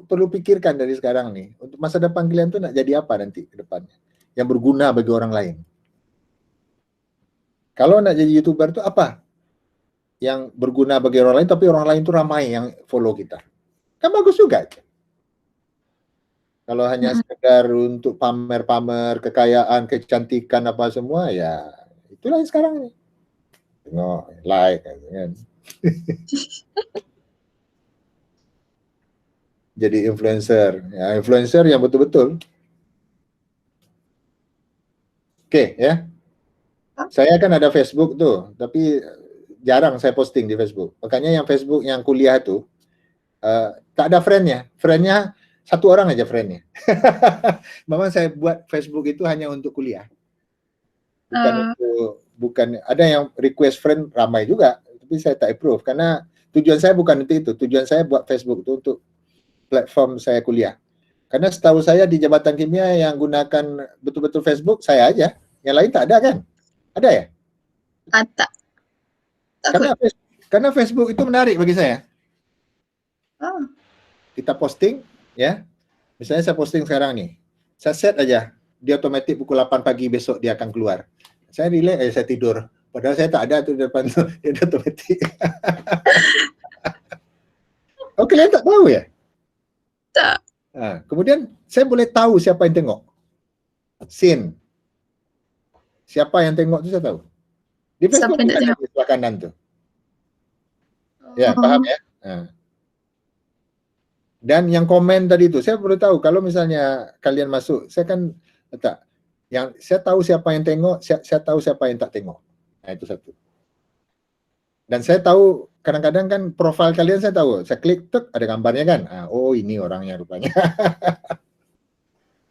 perlu pikirkan dari sekarang nih, untuk masa depan kalian tuh nak jadi apa nanti ke depannya yang berguna bagi orang lain. Kalau nak jadi YouTuber tuh apa? Yang berguna bagi orang lain tapi orang lain tuh ramai yang follow kita. Kan bagus juga. Kalau hanya sekedar untuk pamer-pamer kekayaan, kecantikan apa semua, ya itulah yang sekarang ini. Tengok, like kan. Jadi influencer, ya influencer yang betul-betul. Oke, ya. Saya kan ada Facebook tuh, tapi jarang saya posting di Facebook. Makanya yang Facebook yang kuliah tuh tak ada friend-nya. Friend-nya satu orang aja friend-nya. Memang saya buat Facebook itu hanya untuk kuliah. Bukan ada yang request friend ramai juga, tapi saya tak approve karena tujuan saya bukan untuk itu. Tujuan saya buat Facebook itu untuk platform saya kuliah. Karena setahu saya di Jabatan Kimia yang gunakan betul-betul Facebook saya aja. Yang lain tak ada kan? Ada ya? Tak. Karena Facebook itu menarik bagi saya. Kita posting, ya. Misalnya saya posting sekarang nih. Saya set aja. Dia otomatis pukul 8 pagi besok dia akan keluar. Saya relax, saya tidur. Padahal saya tak ada tuh di depan tuh. Dia otomatis. Oh, kalian tak tahu ya? Tak. Kemudian saya boleh tahu siapa yang tengok. Scene. Siapa yang tengok tu saya tahu. Di Facebook Siapa yang tak kan tengok? di sebelah kanan tu. Ya, faham ya? Dan yang komen tadi tu, saya perlu tahu kalau misalnya kalian masuk, saya kan letak yang saya tahu siapa yang tengok, saya tahu siapa yang tak tengok. Nah, itu satu. Dan saya tahu kadang-kadang kan profil kalian saya tahu. Saya klik tek ada gambarnya kan. Oh, ini orangnya rupanya.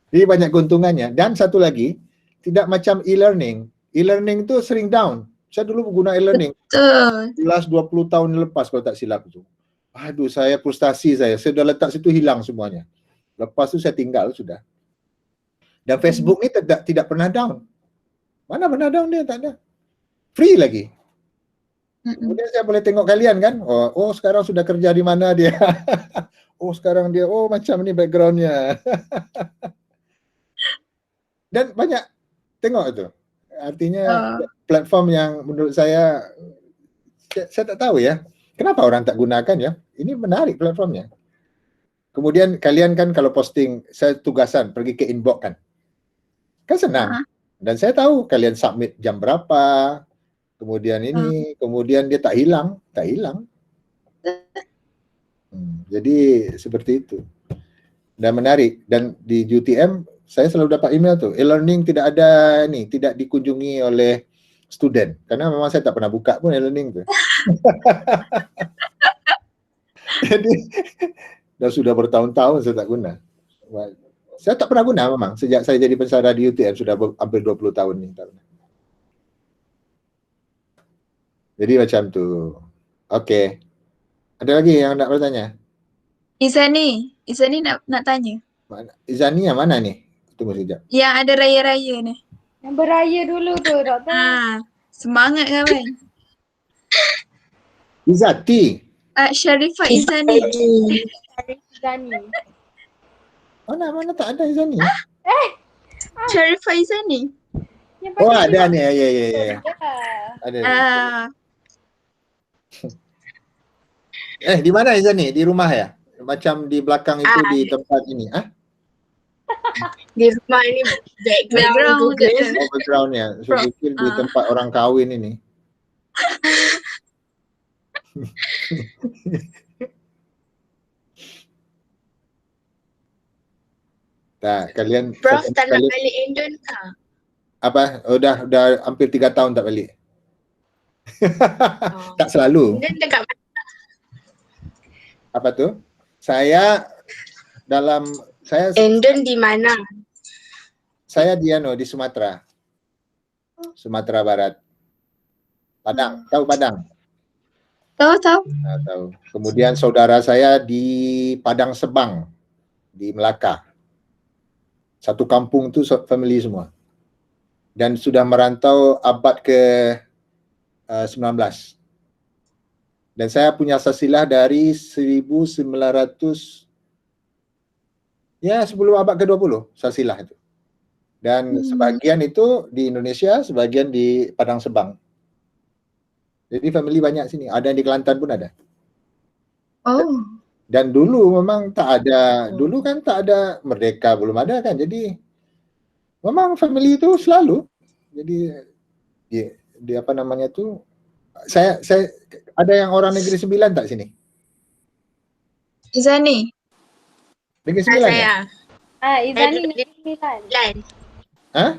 Jadi banyak keuntungannya. Dan satu lagi, tidak macam e-learning. E-learning tu sering down. Saya dulu guna e-learning. Betul. 20 tahun lepas kalau tak silap itu. Aduh, saya frustasi saya. Saya dah letak situ hilang semuanya. Lepas tu saya tinggal sudah. Dan Facebook ni tidak pernah down. Mana pernah down dia? Tak ada. Free lagi. Kemudian saya boleh tengok kalian kan. Oh sekarang sudah kerja di mana dia. Oh sekarang dia, oh macam ni backgroundnya. Dan banyak tengok itu. Artinya platform yang menurut saya tak tahu ya. Kenapa orang tak gunakan ya? Ini menarik platformnya. Kemudian kalian kan kalau posting, saya tugasan pergi ke inbox kan. Kan senang. Dan saya tahu kalian submit jam berapa. Kemudian ini, kemudian dia tak hilang. Jadi seperti itu. Dan menarik. Dan di UTM saya selalu dapat email tuh. E-learning tidak ada nih, tidak dikunjungi oleh student. Karena memang saya tak pernah buka pun e-learning tuh. Jadi dah sudah bertahun-tahun saya tak guna. Saya tak pernah guna memang sejak saya jadi pensara di UTM sudah hampir 20 tahun ni. Jadi macam tu. Okey. Ada lagi yang nak bertanya? Izani nak tanya. Izani yang mana ni? Tunggu sekejap. Yang ada raya-raya ni. Yang beraya dulu tu, doktor. Semangat kawan. Izati. Sharifah Izani. Izani. Mana tak ada Izani. Sharifah Izani. Yang Oh, pakai ada ni. nih. Ya. Ya. Ada. Ah, Di mana Izan nih? Di rumah ya? Macam di belakang itu di tempat ini. Di rumah ini background Background Google. Google. Oh, backgroundnya. Saya pikir di tempat orang kawin ini. Nah, kalian Prof tak nak kalian balik Indon tak? apa? Udah hampir 3 tahun tak balik. Oh. Tak selalu. Indon dekat mana? Apa tuh? Saya Indon di mana? saya di Sumatera. Sumatera Barat. Padang, tahu Padang? Tahu. Nah, tahu. Kemudian saudara saya di Padang Sebang, di Melaka. Satu kampung itu family semua. Dan sudah merantau abad ke 19. Dan saya punya silsilah dari 1900, ya sebelum abad ke-20, silsilah itu. Dan sebagian itu di Indonesia, sebagian di Padang Sebang. Jadi family banyak sini. Ada yang di Kelantan pun ada. Oh. Dan dulu memang tak ada, dulu kan tak ada Merdeka, belum ada kan. Jadi memang family itu selalu. Jadi di apa namanya itu, saya ada yang orang Negeri Sembilan tak sini? Izani. Negeri Sembilan ya? Izani Saya Negeri Sembilan. Hah?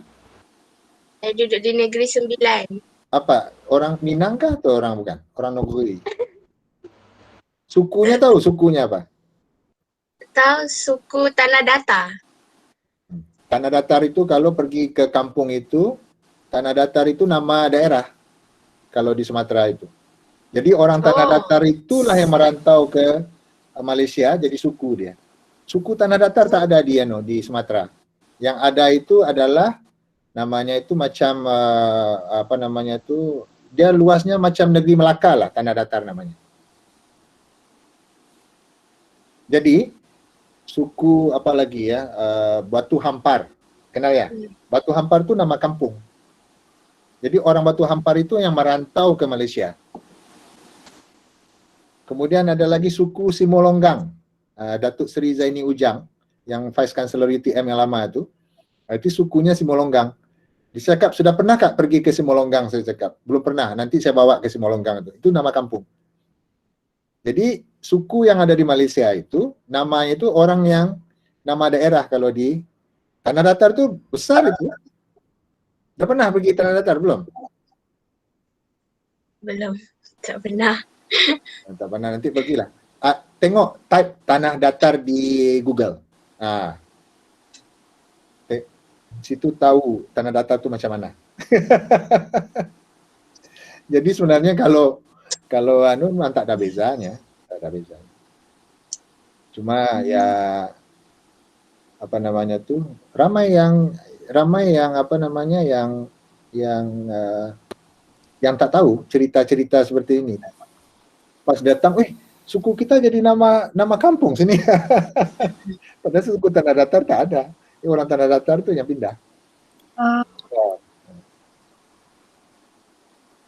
Saya duduk di Negeri Sembilan. Apa? Orang Minang kah atau orang bukan? Orang Noguri? Sukunya tahu sukunya apa? Tahu suku Tanah Datar? Tanah Datar itu kalau pergi ke kampung itu, Tanah Datar itu nama daerah kalau di Sumatera itu. Jadi orang Tanah Datar itulah yang merantau ke Malaysia jadi suku dia. Suku Tanah Datar tak ada di Sumatera. Yang ada itu adalah namanya itu macam apa namanya itu, dia luasnya macam negeri Melaka lah, Tanah Datar namanya. Jadi suku apa lagi ya, Batu Hampar, kenal ya? Batu Hampar itu nama kampung. Jadi orang Batu Hampar itu yang merantau ke Malaysia. Kemudian ada lagi suku Simolonggang, Datuk Seri Zaini Ujang, yang Vice Chancellor UTM yang lama itu sukunya Simolonggang. Dia cakap, sudah pernah Kak pergi ke Simolonggang? Saya cakap, belum pernah, nanti saya bawa ke Simolonggang itu nama kampung. Jadi suku yang ada di Malaysia itu, namanya itu orang yang, nama daerah kalau di Tanah Datar itu besar itu. Sudah pernah pergi Tanah Datar belum? Belum, tak pernah. Tak pernah, nanti pergilah. Tengok, type Tanah Datar di Google. Situ tahu Tanah Datar itu macam mana. Jadi sebenarnya kalau memang tak ada bezanya, Cuma ya apa namanya tuh, ramai yang apa namanya yang tak tahu cerita-cerita seperti ini. Pas datang, suku kita jadi nama kampung sini. Padahal suku Tanah Datar tak ada. Orang Tanah Datar itu yang pindah.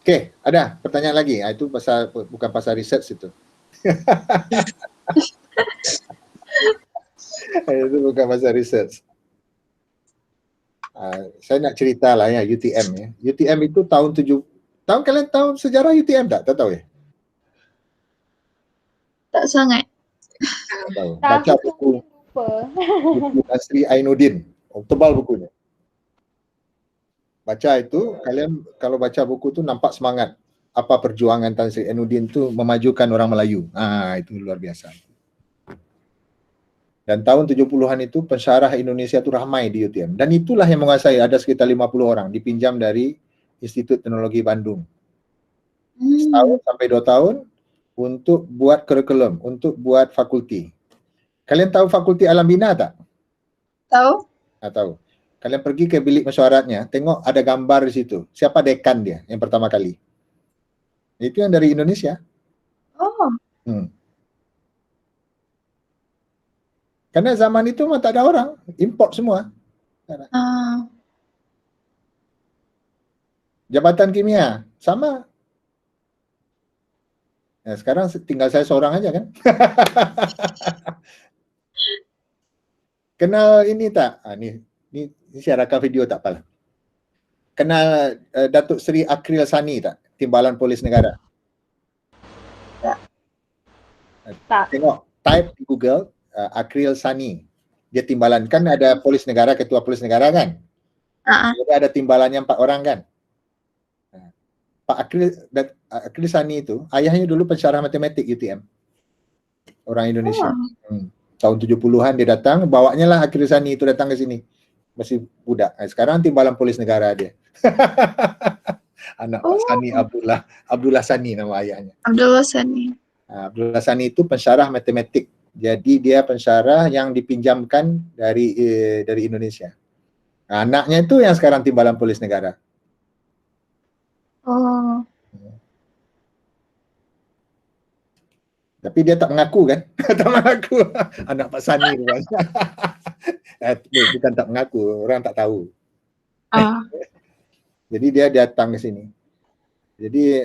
Oke, ada pertanyaan lagi. Itu bukan pasal research itu. Itu bukan pasal research. Saya nak cerita lah ya, UTM ya. UTM itu kalian tahu sejarah UTM tak? Tak tahu ya? Tak sangat. Tak tahu. Baca buku Nasri Ainuddin. Tebal bukunya. Baca itu, kalian kalau baca buku itu nampak semangat apa perjuangan Tan Sri Ainuddin itu memajukan orang Melayu. Itu luar biasa. Dan tahun 70-an itu pensyarah Indonesia itu ramai di UTM. Dan itulah yang menguasai, ada sekitar 50 orang dipinjam dari Institut Teknologi Bandung. Setahun sampai 2 tahun untuk buat kurikulum, untuk buat fakulti. Kalian tahu Fakulti Alam Bina tak? Tahu? Tahu. Kalian pergi ke bilik mesyuaratnya, tengok ada gambar di situ. Siapa dekan dia yang pertama kali? Itu yang dari Indonesia. Karena zaman itu mah tak ada orang, import semua. Jabatan kimia, sama. Nah, sekarang tinggal saya seorang aja kan. Kenal ini tak? Ini saya rakam video tak apalah. Kenal Datuk Seri Akril Sani tak? Timbalan Polis Negara. Tak. Tengok, type di Google Akril Sani. Dia timbalan, kan ada Polis Negara, Ketua Polis Negara kan? Jadi ada timbalannya 4 orang kan? Pak Akril Sani itu, ayahnya dulu pensyarah matematik UTM. Orang Indonesia. Tahun 70-an dia datang, bawanya lah Akril Sani itu datang ke sini. Masih budak. Sekarang timbalan Polis Negara dia. Anak Pak Sani Abdullah Sani nama ayahnya. Abdullah Sani. Abdullah Sani itu pensyarah matematik. Jadi dia pensyarah yang dipinjamkan dari Indonesia. Anaknya itu yang sekarang timbalan Polis Negara. Oh. Tapi dia tak mengaku kan? Tak mengaku. Anak Pak Sani rupanya. Bukan tak mengaku, orang tak tahu. Jadi dia datang ke sini. Jadi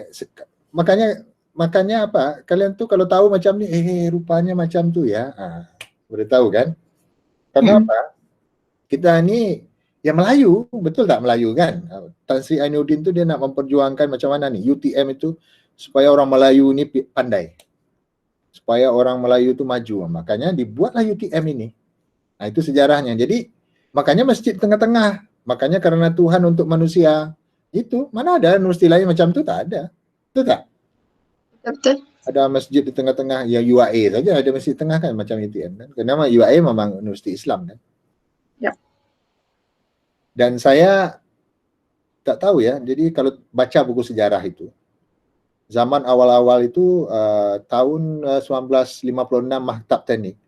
makanya apa? Kalian tuh kalau tahu macam ni, rupanya macam tu ya. Boleh tahu kan? Karena apa? Kita ni yang Melayu, betul tak Melayu kan? Tan Sri Ainuddin tu dia nak memperjuangkan macam mana ni UTM itu supaya orang Melayu ni pandai. Supaya orang Melayu tu maju. Makanya dibuatlah UTM ini. Nah, itu sejarahnya. Jadi makanya masjid tengah-tengah. Makanya karena Tuhan untuk manusia. Itu mana ada universiti lain macam tu, tak ada. Betul tak? Betul. Ada masjid di tengah-tengah, yang UAE saja ada masjid tengah kan macam UTM kan. Kerana UAE memang universiti Islam kan. Ya. Dan saya tak tahu ya. Jadi kalau baca buku sejarah itu, zaman awal-awal itu tahun 1956 Maktab Teknik,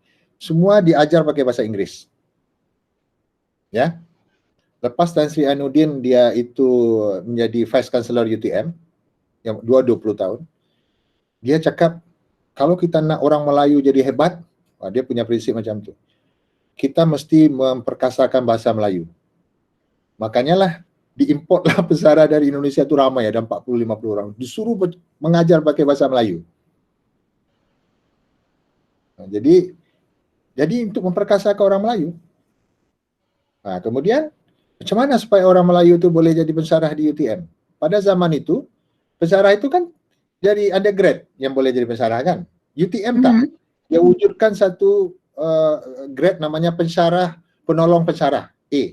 semua diajar pakai bahasa Inggris. Ya. Lepas Tan Sri Ainuddin dia itu menjadi Vice Chancellor UTM yang 20 tahun. Dia cakap kalau kita nak orang Melayu jadi hebat, dia punya prinsip macam tu. Kita mesti memperkasakan bahasa Melayu. Makanya lah diimportlah pesara dari Indonesia tu ramai, ada 40-50 orang. Disuruh mengajar pakai bahasa Melayu. Jadi untuk memperkasakan orang Melayu. Kemudian macam mana supaya orang Melayu tu boleh jadi pensyarah di UTM? Pada zaman itu, pensyarah itu kan jadi undergrad yang boleh jadi pensyarah kan? UTM tak? Dia wujudkan satu grade namanya pensyarah, penolong pensyarah A.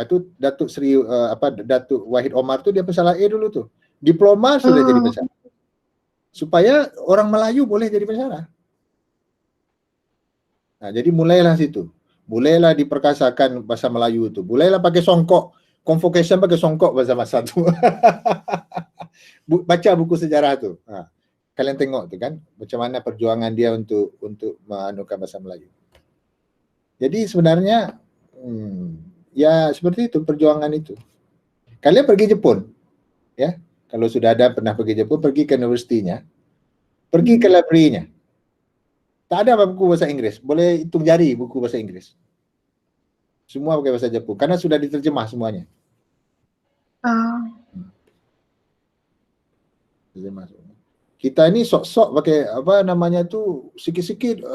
Itu Datuk Sri Datuk Wahid Omar tu dia pensyarah A dulu tu. Diploma sudah jadi pensyarah. Supaya orang Melayu boleh jadi pensyarah. Jadi mulailah situ. Mulailah diperkasakan bahasa Melayu tu. Mulailah pakai songkok. Convocation pakai songkok bahasa tu. Baca buku sejarah tu. Kalian tengok tu kan macam mana perjuangan dia untuk menganukan bahasa Melayu. Jadi sebenarnya ya seperti itu perjuangan itu. Kalian pergi Jepun, ya. Kalau sudah ada pernah pergi Jepun, pergi ke universitinya, pergi ke library-nya. Tak ada buku bahasa Inggris, boleh hitung jari buku bahasa Inggris. Semua pakai bahasa Jepun, karena sudah diterjemah semuanya. Kita ni sok-sok pakai apa namanya tu sikit-sikit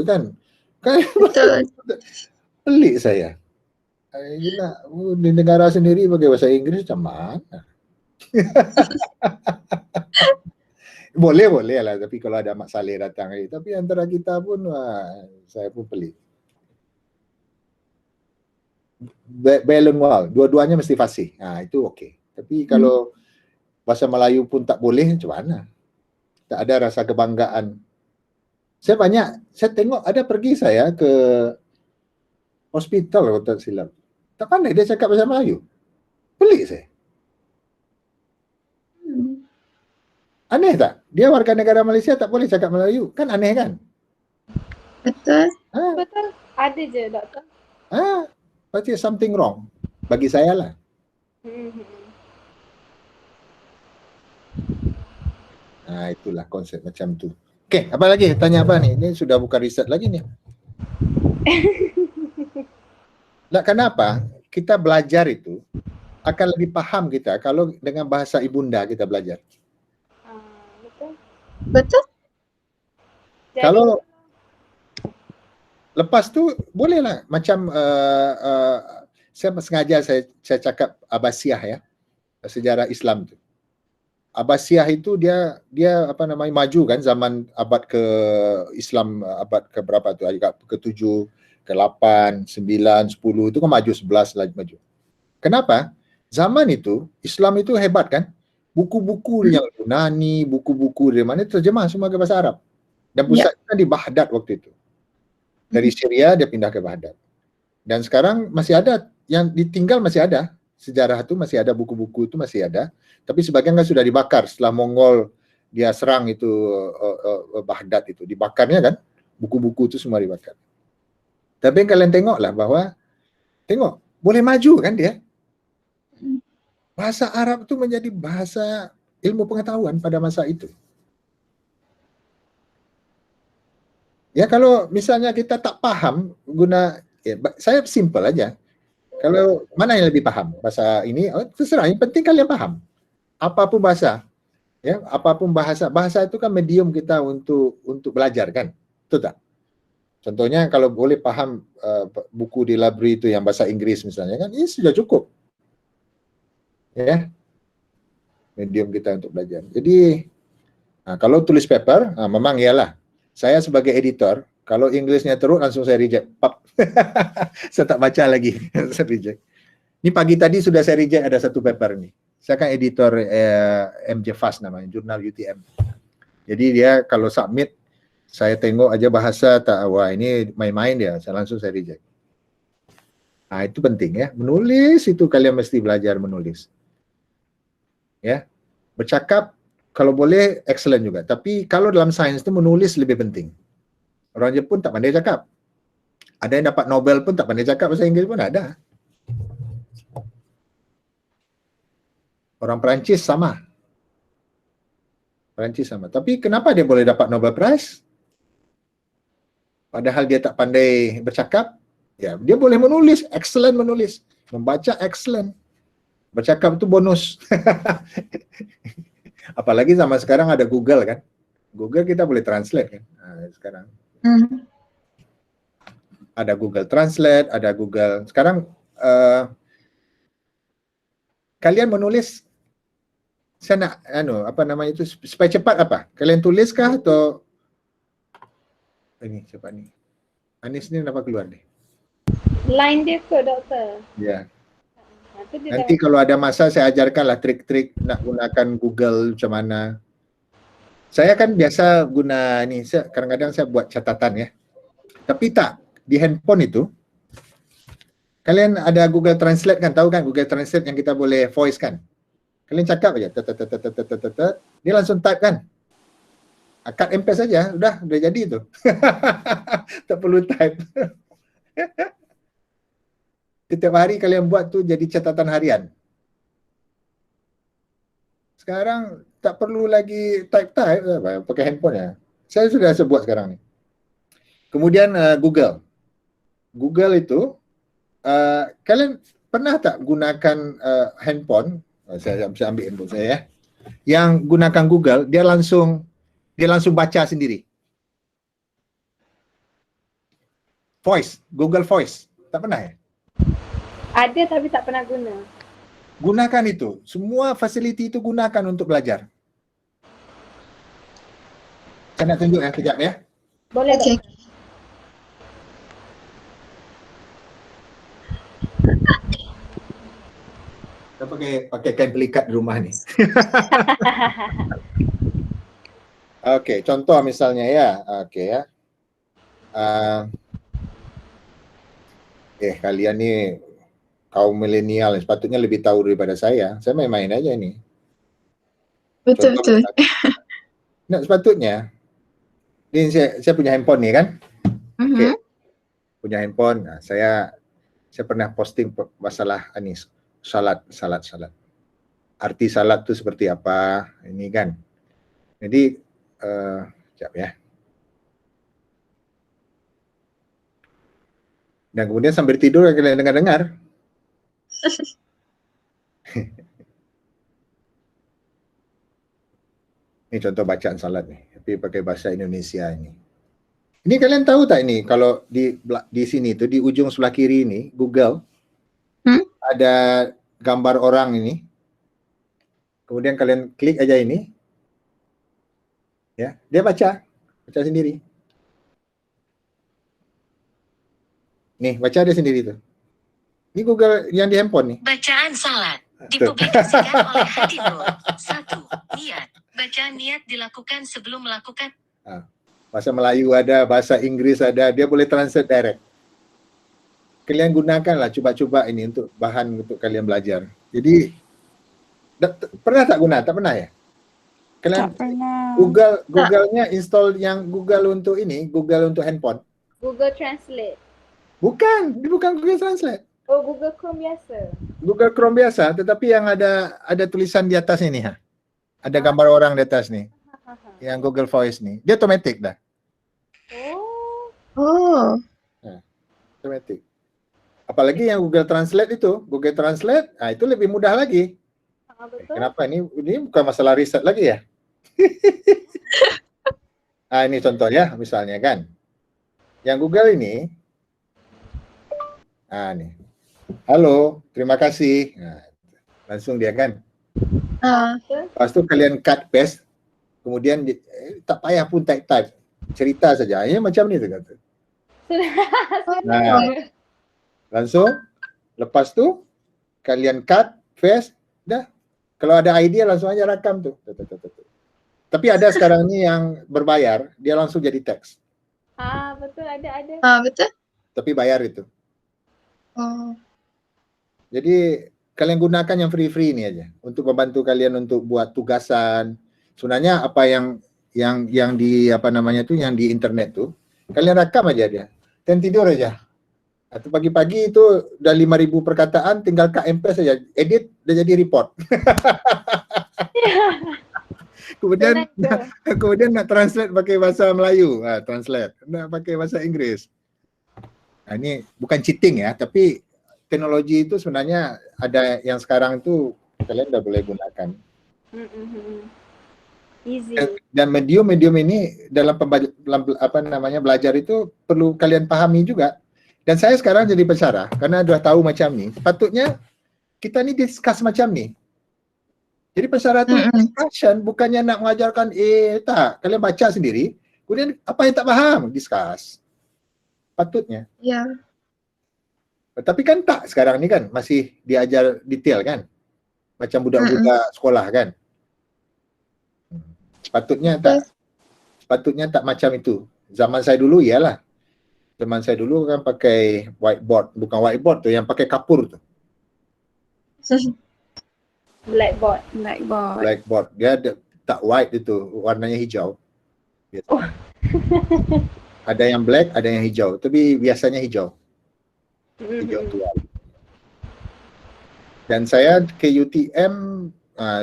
kan. Betul. Pelik saya. Gila, di negara sendiri pakai bahasa Inggris macam mana? Boleh lah, tapi kalau ada Mak Saleh datang, tapi antara kita pun saya pun pelik. Balance wall, dua-duanya mesti fasih. Itu okey. Tapi kalau bahasa Melayu pun tak boleh, macam mana? Tak ada rasa kebanggaan. Saya tengok ada pergi saya ke hospital kalau tak silap. Tak pandai dia cakap bahasa Melayu. Pelik saya. Aneh tak? Dia warga negara Malaysia tak boleh cakap Melayu. Kan aneh kan? Betul. Betul. Ada je doktor. Pasti something wrong. Bagi saya lah. Itulah konsep macam tu. Okey, apa lagi? Tanya apa ni? Ini sudah bukan riset lagi ni. Kenapa? Kita belajar itu akan lebih paham kita kalau dengan bahasa ibunda kita belajar. Betul. Betul? Jadi, Kalau lepas tu bolehlah macam saya sengaja saya cakap Abbasiyah ya, sejarah Islam tu. Abbasiyah itu dia apa namanya maju kan zaman abad ke Islam abad ke berapa tu, agak ke-7, ke-8, 9, 10 itu kan maju 11 lagi maju. Kenapa? Zaman itu Islam itu hebat kan? Buku-buku yang Yunani, buku-buku dari mana terjemah semua ke bahasa Arab. Dan pusatnya di Baghdad waktu itu. Dari Syria dia pindah ke Baghdad. Dan sekarang masih ada, yang ditinggal masih ada. Sejarah itu masih ada, buku-buku itu masih ada. Tapi sebagian kan sudah dibakar setelah Mongol dia serang itu Baghdad itu. Dibakarnya kan, buku-buku itu semua dibakar. Tapi kalian tengoklah bahwa, tengok, boleh maju kan dia. Bahasa Arab itu menjadi bahasa ilmu pengetahuan pada masa itu. Ya kalau misalnya kita tak paham guna, ya, saya simple aja. Kalau mana yang lebih paham bahasa ini, terserah. Yang penting kalian paham. Apapun bahasa, ya, apapun bahasa, bahasa itu kan medium kita untuk belajar kan, betul tak? Contohnya kalau boleh paham buku di library itu yang bahasa Inggris misalnya kan, ini sudah cukup, ya, medium kita untuk belajar. Jadi kalau tulis paper, memang iyalah. Saya sebagai editor, kalau Inggrisnya teruk langsung saya reject. Pap. Saya tak baca lagi, saya reject. Ini pagi tadi sudah saya reject ada satu paper nih. Saya kan editor MJ Fast namanya, jurnal UTM. Jadi dia kalau submit, saya tengok aja bahasa, tak, wah ini main-main dia, saya langsung saya reject. Nah itu penting ya, menulis itu kalian mesti belajar menulis. Ya, bercakap kalau boleh excellent juga, tapi kalau dalam sains itu menulis lebih penting. Orang Jepun tak pandai cakap. Ada yang dapat Nobel pun tak pandai cakap bahasa Inggris pun ada. Orang Perancis sama. Perancis sama. Tapi kenapa dia boleh dapat Nobel Prize? Padahal dia tak pandai bercakap. Ya, dia boleh menulis, excellent menulis. Membaca excellent. Bercakap itu bonus. Apalagi sama sekarang ada Google kan. Google kita boleh translate kan. Nah, sekarang. Ada Google Translate, ada Google. Sekarang kalian menulis, saya nak apa namanya itu supaya cepat apa? Kalian tuliskah atau ini cepat ni? Anis ni kenapa keluar ni? line dia ke doktor? Ya. Itu dia Nanti kalau ada masa saya ajarkanlah trik-trik nak gunakan Google macam mana. Saya kan biasa guna ni, kadang-kadang saya buat catatan ya. Tapi tak, di handphone itu, kalian ada Google Translate kan, tahu kan Google Translate yang kita boleh voice kan? Kalian cakap aja, dia langsung type kan? Cut and paste saja, udah jadi itu. Tak perlu type. Setiap hari kalian buat tu jadi catatan harian. Sekarang tak perlu lagi type-type, pakai handphone ya. Saya sudah buat sekarang ni. Kemudian Google. Google itu, kalian pernah tak gunakan handphone? Saya bisa ambil handphone saya ya. Yang gunakan Google, dia langsung baca sendiri. Voice, Google Voice. Tak pernah ya? ada tapi tak pernah guna. Gunakan itu. Semua fasiliti itu gunakan untuk belajar. Saya nak tunjuk ya, kejap ya. Boleh Okay. doktor? Saya pakai kain pelikat di rumah ni. Okey, contoh misalnya ya. Okey ya. Kalian ni kaum milenial sepatutnya lebih tahu daripada saya. Saya main-main aja ni. Betul. Nak sepatutnya. Ni saya punya handphone ni kan. Okay. Punya handphone. Saya pernah posting masalah Anis. Salat. Arti salat tu seperti apa? Ini kan. Jadi, sekejap ya. Dan kemudian sambil tidur kalian dengar-dengar. Ini contoh bacaan salat nih, tapi pakai bahasa Indonesia ini. Ini kalian tahu tak ini kalau di sini tuh di ujung sebelah kiri ini Google ada gambar orang ini. Kemudian kalian klik aja ini. Ya, dia baca sendiri. Nih, baca dia sendiri tuh. Ini Google yang di handphone nih. Bacaan salat dipublikasikan oleh Hadi Nur. 1. Niat. Bacaan niat dilakukan sebelum melakukan. Bahasa Melayu ada, bahasa Inggris ada, dia boleh translate direct. Kalian gunakanlah, coba-coba ini untuk bahan untuk kalian belajar. Jadi, pernah tak guna? Tak pernah ya? Kalian Tak pernah. Google-nya install yang Google untuk ini, Google untuk handphone. Google Translate. Bukan Google Translate. Oh, Google Chrome biasa. Google Chrome biasa, tetapi yang ada tulisan di atas ini, ha. Ada gambar orang di atas nih. Yang Google Voice nih. Dia otomatis dah. Oh. Otomatis. Apalagi yang Google Translate itu, Google Translate, itu lebih mudah lagi. Betul. Kenapa? Ini bukan masalah riset lagi ya? Ini contoh ya, misalnya kan. Yang Google ini, nih. Halo, terima kasih. Langsung dia kan. Lepas itu kalian cut paste, kemudian tak payah pun type, cerita saja. Ya macam ni tu kata. Langsung, lepas tu kalian cut, paste, dah. Kalau ada idea langsung aja rakam tu. Tapi ada sekarang ni yang berbayar, dia langsung jadi teks. Betul, ada. Betul. Tapi bayar itu. Oh. Jadi kalian gunakan yang free-free ini aja untuk membantu kalian untuk buat tugasan. Sebenarnya apa yang di apa namanya tu, yang di internet tu, kalian rakam aja dia. Dan tidur aja. Atau pagi-pagi itu udah 5,000 perkataan, tinggal cut and paste saja, edit dah jadi report. kemudian nak translate pakai bahasa Melayu, translate. Nak pakai bahasa Inggris. Ini bukan cheating ya, tapi teknologi itu sebenarnya ada yang sekarang itu kalian dah boleh gunakan. Easy. Dan medium ini dalam belajar itu perlu kalian pahami juga. Dan saya sekarang jadi pensyarah karena dah tahu macam ni. Sepatutnya kita ni discuss macam ni. Jadi pensyarah tu discussion, bukannya nak mengajarkan tak. Kalian baca sendiri, kemudian apa yang tak faham, discuss. Patutnya. Ya. Tapi kan tak sekarang ni kan masih diajar detail kan. Macam budak-budak sekolah kan. Sepatutnya tak macam itu. Zaman saya dulu iyalah. Zaman saya dulu kan pakai whiteboard, bukan whiteboard tu, yang pakai kapur tu. Blackboard. Dia tak white itu, warnanya hijau. Ada yang black, ada yang hijau. Tapi biasanya hijau. Hijau tua. Dan saya ke UTM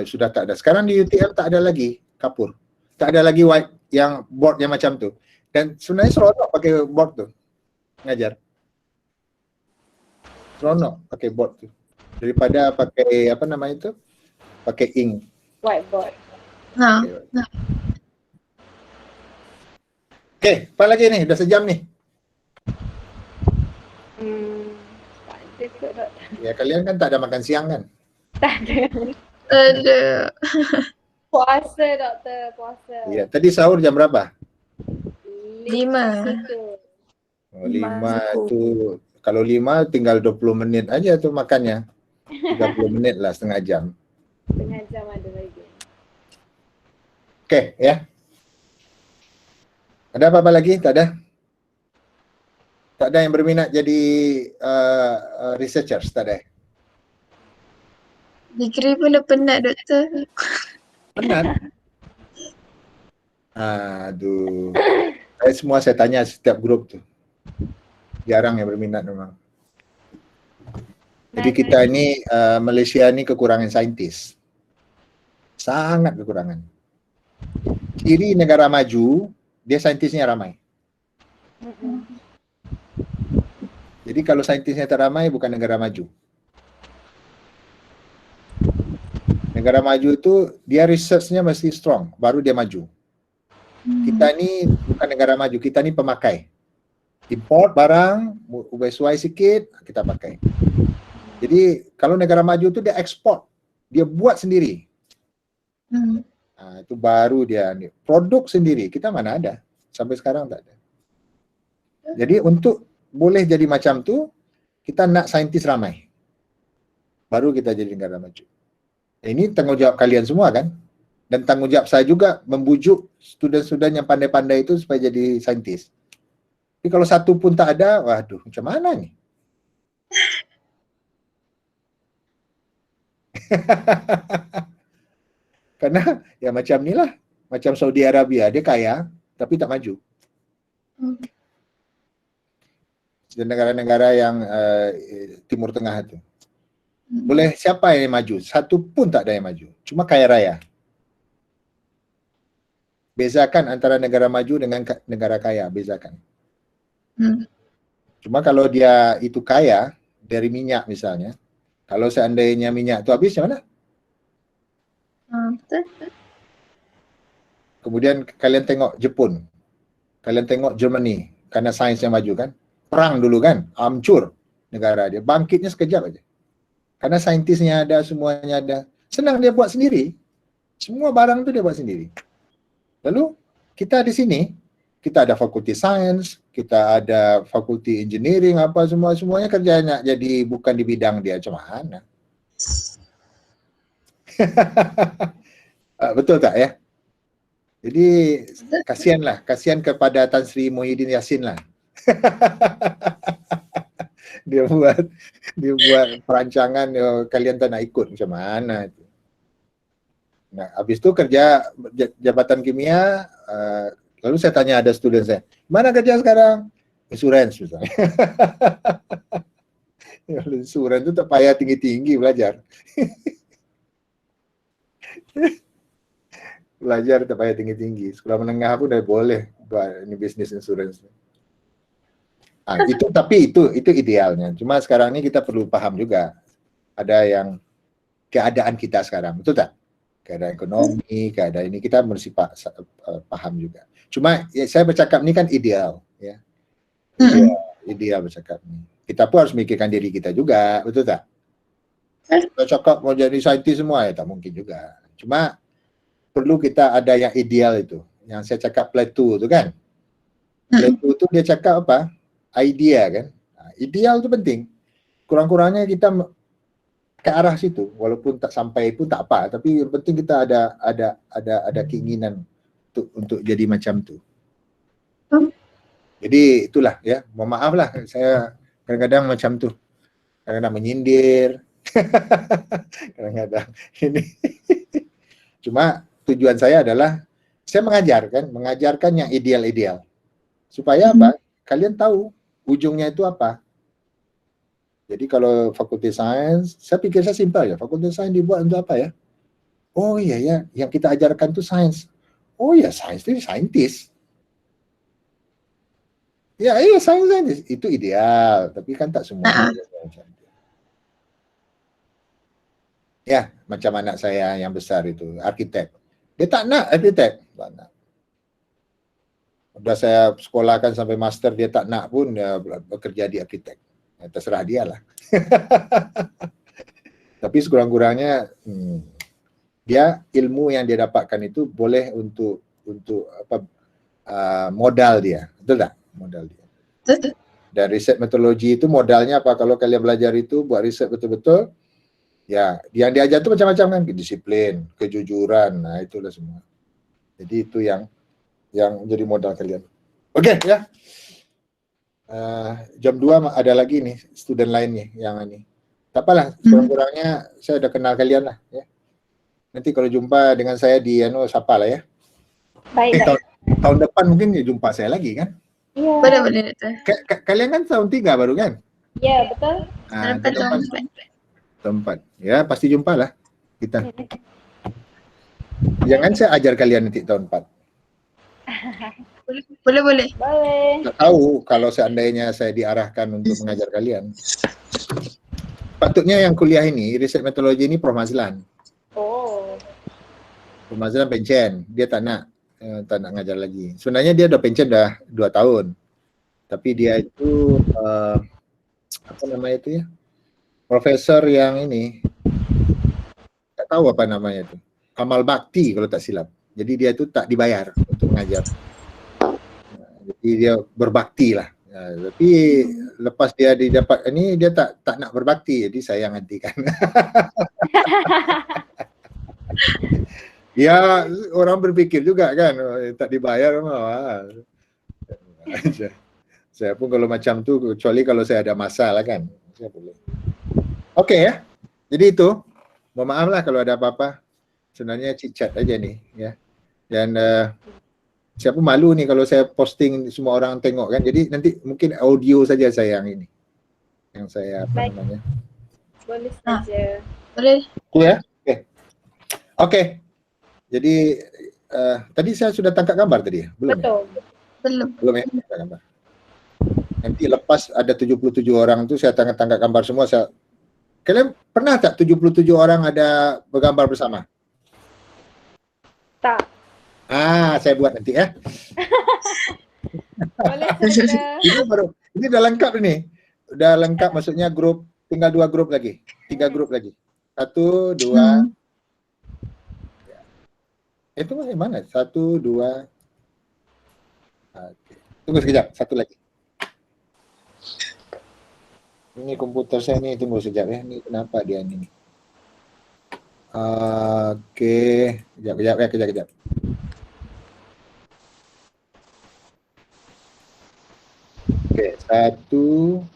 sudah tak ada. Sekarang di UTM tak ada lagi kapur. Tak ada lagi white yang board yang macam tu. Dan sebenarnya seronok pakai board tu. Ngajar. Seronok pakai board tu. Daripada pakai apa nama itu? Pakai ink. Whiteboard. Okey, apa lagi ni? Dah sejam ni. Ya, kalian kan tak ada makan siang kan? Tak ada. Ada. Puasa, doktor. Puasa. Ya, tadi sahur jam berapa? 5. 5 tu. Kalau 5 tinggal 20 menit aja tu makannya. 30 menit lah, setengah jam. Setengah jam ada lagi. Okey, ya. Ada apa-apa lagi? Tak ada? Tak ada yang berminat jadi researchers? Tak ada? Degree pun dah penat, doktor. Penat? Aduh. Saya tanya setiap grup tu. Jarang yang berminat memang. Jadi kita ni, Malaysia ni kekurangan saintis. Sangat kekurangan. Ciri negara maju, dia saintisnya ramai. Jadi kalau saintisnya tak ramai, bukan negara maju. Negara maju itu dia research-nya mesti strong, baru dia maju. Kita ni bukan negara maju, kita ni pemakai. Import barang, sesuai sikit, kita pakai. Jadi kalau negara maju itu dia ekspor, dia buat sendiri. Itu baru dia ni produk sendiri. Kita mana ada, sampai sekarang tak ada. Jadi untuk boleh jadi macam tu, kita nak saintis ramai. Baru kita jadi negara maju. Ini tanggungjawab kalian semua kan? Dan tanggungjawab saya juga membujuk student-student yang pandai-pandai itu supaya jadi saintis. Tapi kalau satu pun tak ada, waduh, macam mana ni? Karena ya macam ni lah. Macam Saudi Arabia, dia kaya tapi tak maju. Dan negara-negara yang Timur Tengah itu. Boleh siapa yang maju? Satu pun tak ada yang maju. Cuma kaya raya. Bezakan antara negara maju dengan negara kaya. Bezakan. Cuma kalau dia itu kaya, dari minyak misalnya, kalau seandainya minyak itu habis, macam mana? Betul. Kemudian kalian tengok Jepun. Kalian tengok Germany. Karena sainsnya maju kan. Perang dulu kan. Hancur negara dia. Bangkitnya sekejap aja. Karena saintisnya ada, semuanya ada. Senang dia buat sendiri. Semua barang tu dia buat sendiri. Lalu kita di sini, kita ada fakulti sains, kita ada fakulti engineering, apa semuanya kerja nak jadi bukan di bidang dia. Macam mana? Betul tak ya? Jadi kasihan kepada Tan Sri Muhyiddin Yassin lah. Dia buat perancangan, kalian tak nak ikut, macam mana itu. Nah, habis tu kerja jabatan kimia, lalu saya tanya ada student saya, mana kerja sekarang? Insurans misalnya. Insurans tu tak payah tinggi-tinggi belajar. Belajar tak payah tinggi-tinggi. Sekolah menengah pun dah boleh buat ini bisnis insurans. Tapi itu idealnya. Cuma sekarang ni kita perlu paham juga ada yang keadaan kita sekarang, betul tak? Keadaan ekonomi, keadaan ini kita mesti paham juga. Cuma ya, saya bercakap ni kan ideal, ya. Ideal bercakap ni. Kita pun harus mikirkan diri kita juga, betul tak? Kita cakap mau jadi saintis semua ya tak mungkin juga. Cuma perlu kita ada yang ideal itu. Yang saya cakap Plato tu kan. Plato tu dia cakap apa? Idea kan. Ideal tu penting. Kurang-kurangnya kita ke arah situ, walaupun tak sampai pun tak apa, tapi yang penting kita ada keinginan untuk jadi macam tu. Jadi itulah ya, mohon maaf lah saya kadang-kadang macam tu. Kadang-kadang menyindir. Kadang-kadang ini. Cuma tujuan saya adalah saya mengajarkan yang ideal-ideal. Supaya apa? Kalian tahu ujungnya itu apa. Jadi kalau fakulti sains, saya pikir saya simpel ya. Fakulti sains dibuat untuk apa ya? Oh iya ya, yang kita ajarkan itu sains. Oh ya, sains itu saintis. Ya, iya sains itu ideal, tapi kan tak semua. Ya, macam anak saya yang besar itu, arkitek. Dia tak nak arkitek. Tak nak. Sudah saya sekolahkan sampai master, dia tak nak pun dia bekerja di arkitek. Ya, terserah dia lah. Tapi sekurang-kurangnya dia ilmu yang dia dapatkan itu boleh untuk apa modal dia. Betul tak? Modal dia. Dan riset metodologi itu modalnya apa? Kalau kalian belajar itu buat riset betul-betul, ya, yang diajar itu macam-macam kan, disiplin, kejujuran, nah itulah semua. Jadi itu yang jadi modal kalian. Oke, ya. Jam 2 ada lagi nih student lain nih yang ini. Tak apalah, kurang-kurangnya saya udah kenal kalian lah ya. Nanti kalau jumpa dengan saya di sapa lah ya. Baik. Tahun depan mungkin jumpa saya lagi kan? Ya. Boleh Doktor. Kalian kan tahun 3 baru kan? Ya, betul. Tempat. Ya, pasti jumpa lah kita. Jangan saya ajar kalian nanti tahun 4. Boleh. Tak tahu kalau seandainya saya diarahkan untuk mengajar kalian. Patutnya yang kuliah ini, riset metodologi ini Prof Mazlan. Oh. Mazlan pencen, dia tak nak ngajar lagi. Sebenarnya dia udah pencen dah 2 tahun. Tapi dia itu apa namanya itu ya? Profesor yang ini tak tahu apa namanya itu. Amal bakti kalau tak silap. Jadi dia itu tak dibayar untuk mengajar. Jadi dia berbakti lah. Tapi lepas dia didapat ini dia tak nak berbakti, jadi saya gantikan. Ya orang berpikir juga kan, tak dibayar saya pun kalau macam tu, kecuali kalau saya ada masalah kan, saya boleh. Oke ya, jadi itu. Mohon maaf lah kalau ada apa-apa. Sebenarnya chit-chat aja nih ya. Dan saya pun malu nih kalau saya posting semua orang tengok kan. Jadi nanti mungkin audio saja saya yang ini. Yang saya apa Baik. namanya. Boleh saja. Boleh. Ya. Oke. Jadi tadi saya sudah tangkap gambar tadi ya? Belum ya? Betul. Belum ya? Tangkap gambar. Nanti lepas ada 77 orang tu saya tangkap gambar semua. Kalian pernah tak 77 orang ada bergambar bersama? Tak. Saya buat nanti ya. Boleh saja. Ini dah lengkap ini. Dah lengkap maksudnya grup, tinggal 2 grup lagi. 3 grup lagi. 1, 2. Itu mana? 1, 2. Okay. Tunggu sekejap, satu lagi. Ini komputer saya nih, tunggu sekejap ya. Ini kenapa dia ini? Oke, kejap. Oke, tunggu.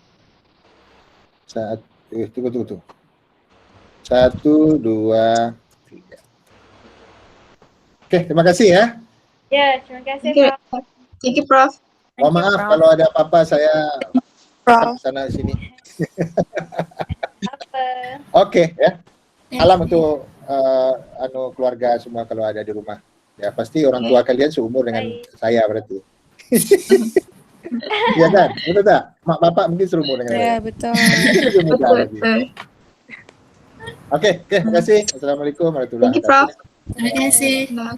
1, 2, 3. Oke, terima kasih ya. Ya, terima kasih Thank you. Prof. Thank you, Prof. Mohon maaf kalau ada apa-apa saya sana sini. Apa? Oke ya. Salam untuk keluarga semua kalau ada di rumah. Ya pasti orang tua kalian seumur dengan saya berarti. Iya kan? Betul tak? Mak bapak mungkin seumur dengan Ya, saya. betul. Lebih muda lagi. Betul. Oke, terima kasih. Assalamualaikum warahmatullahi Thank you, Prof. wabarakatuh. Terima kasih. Nah.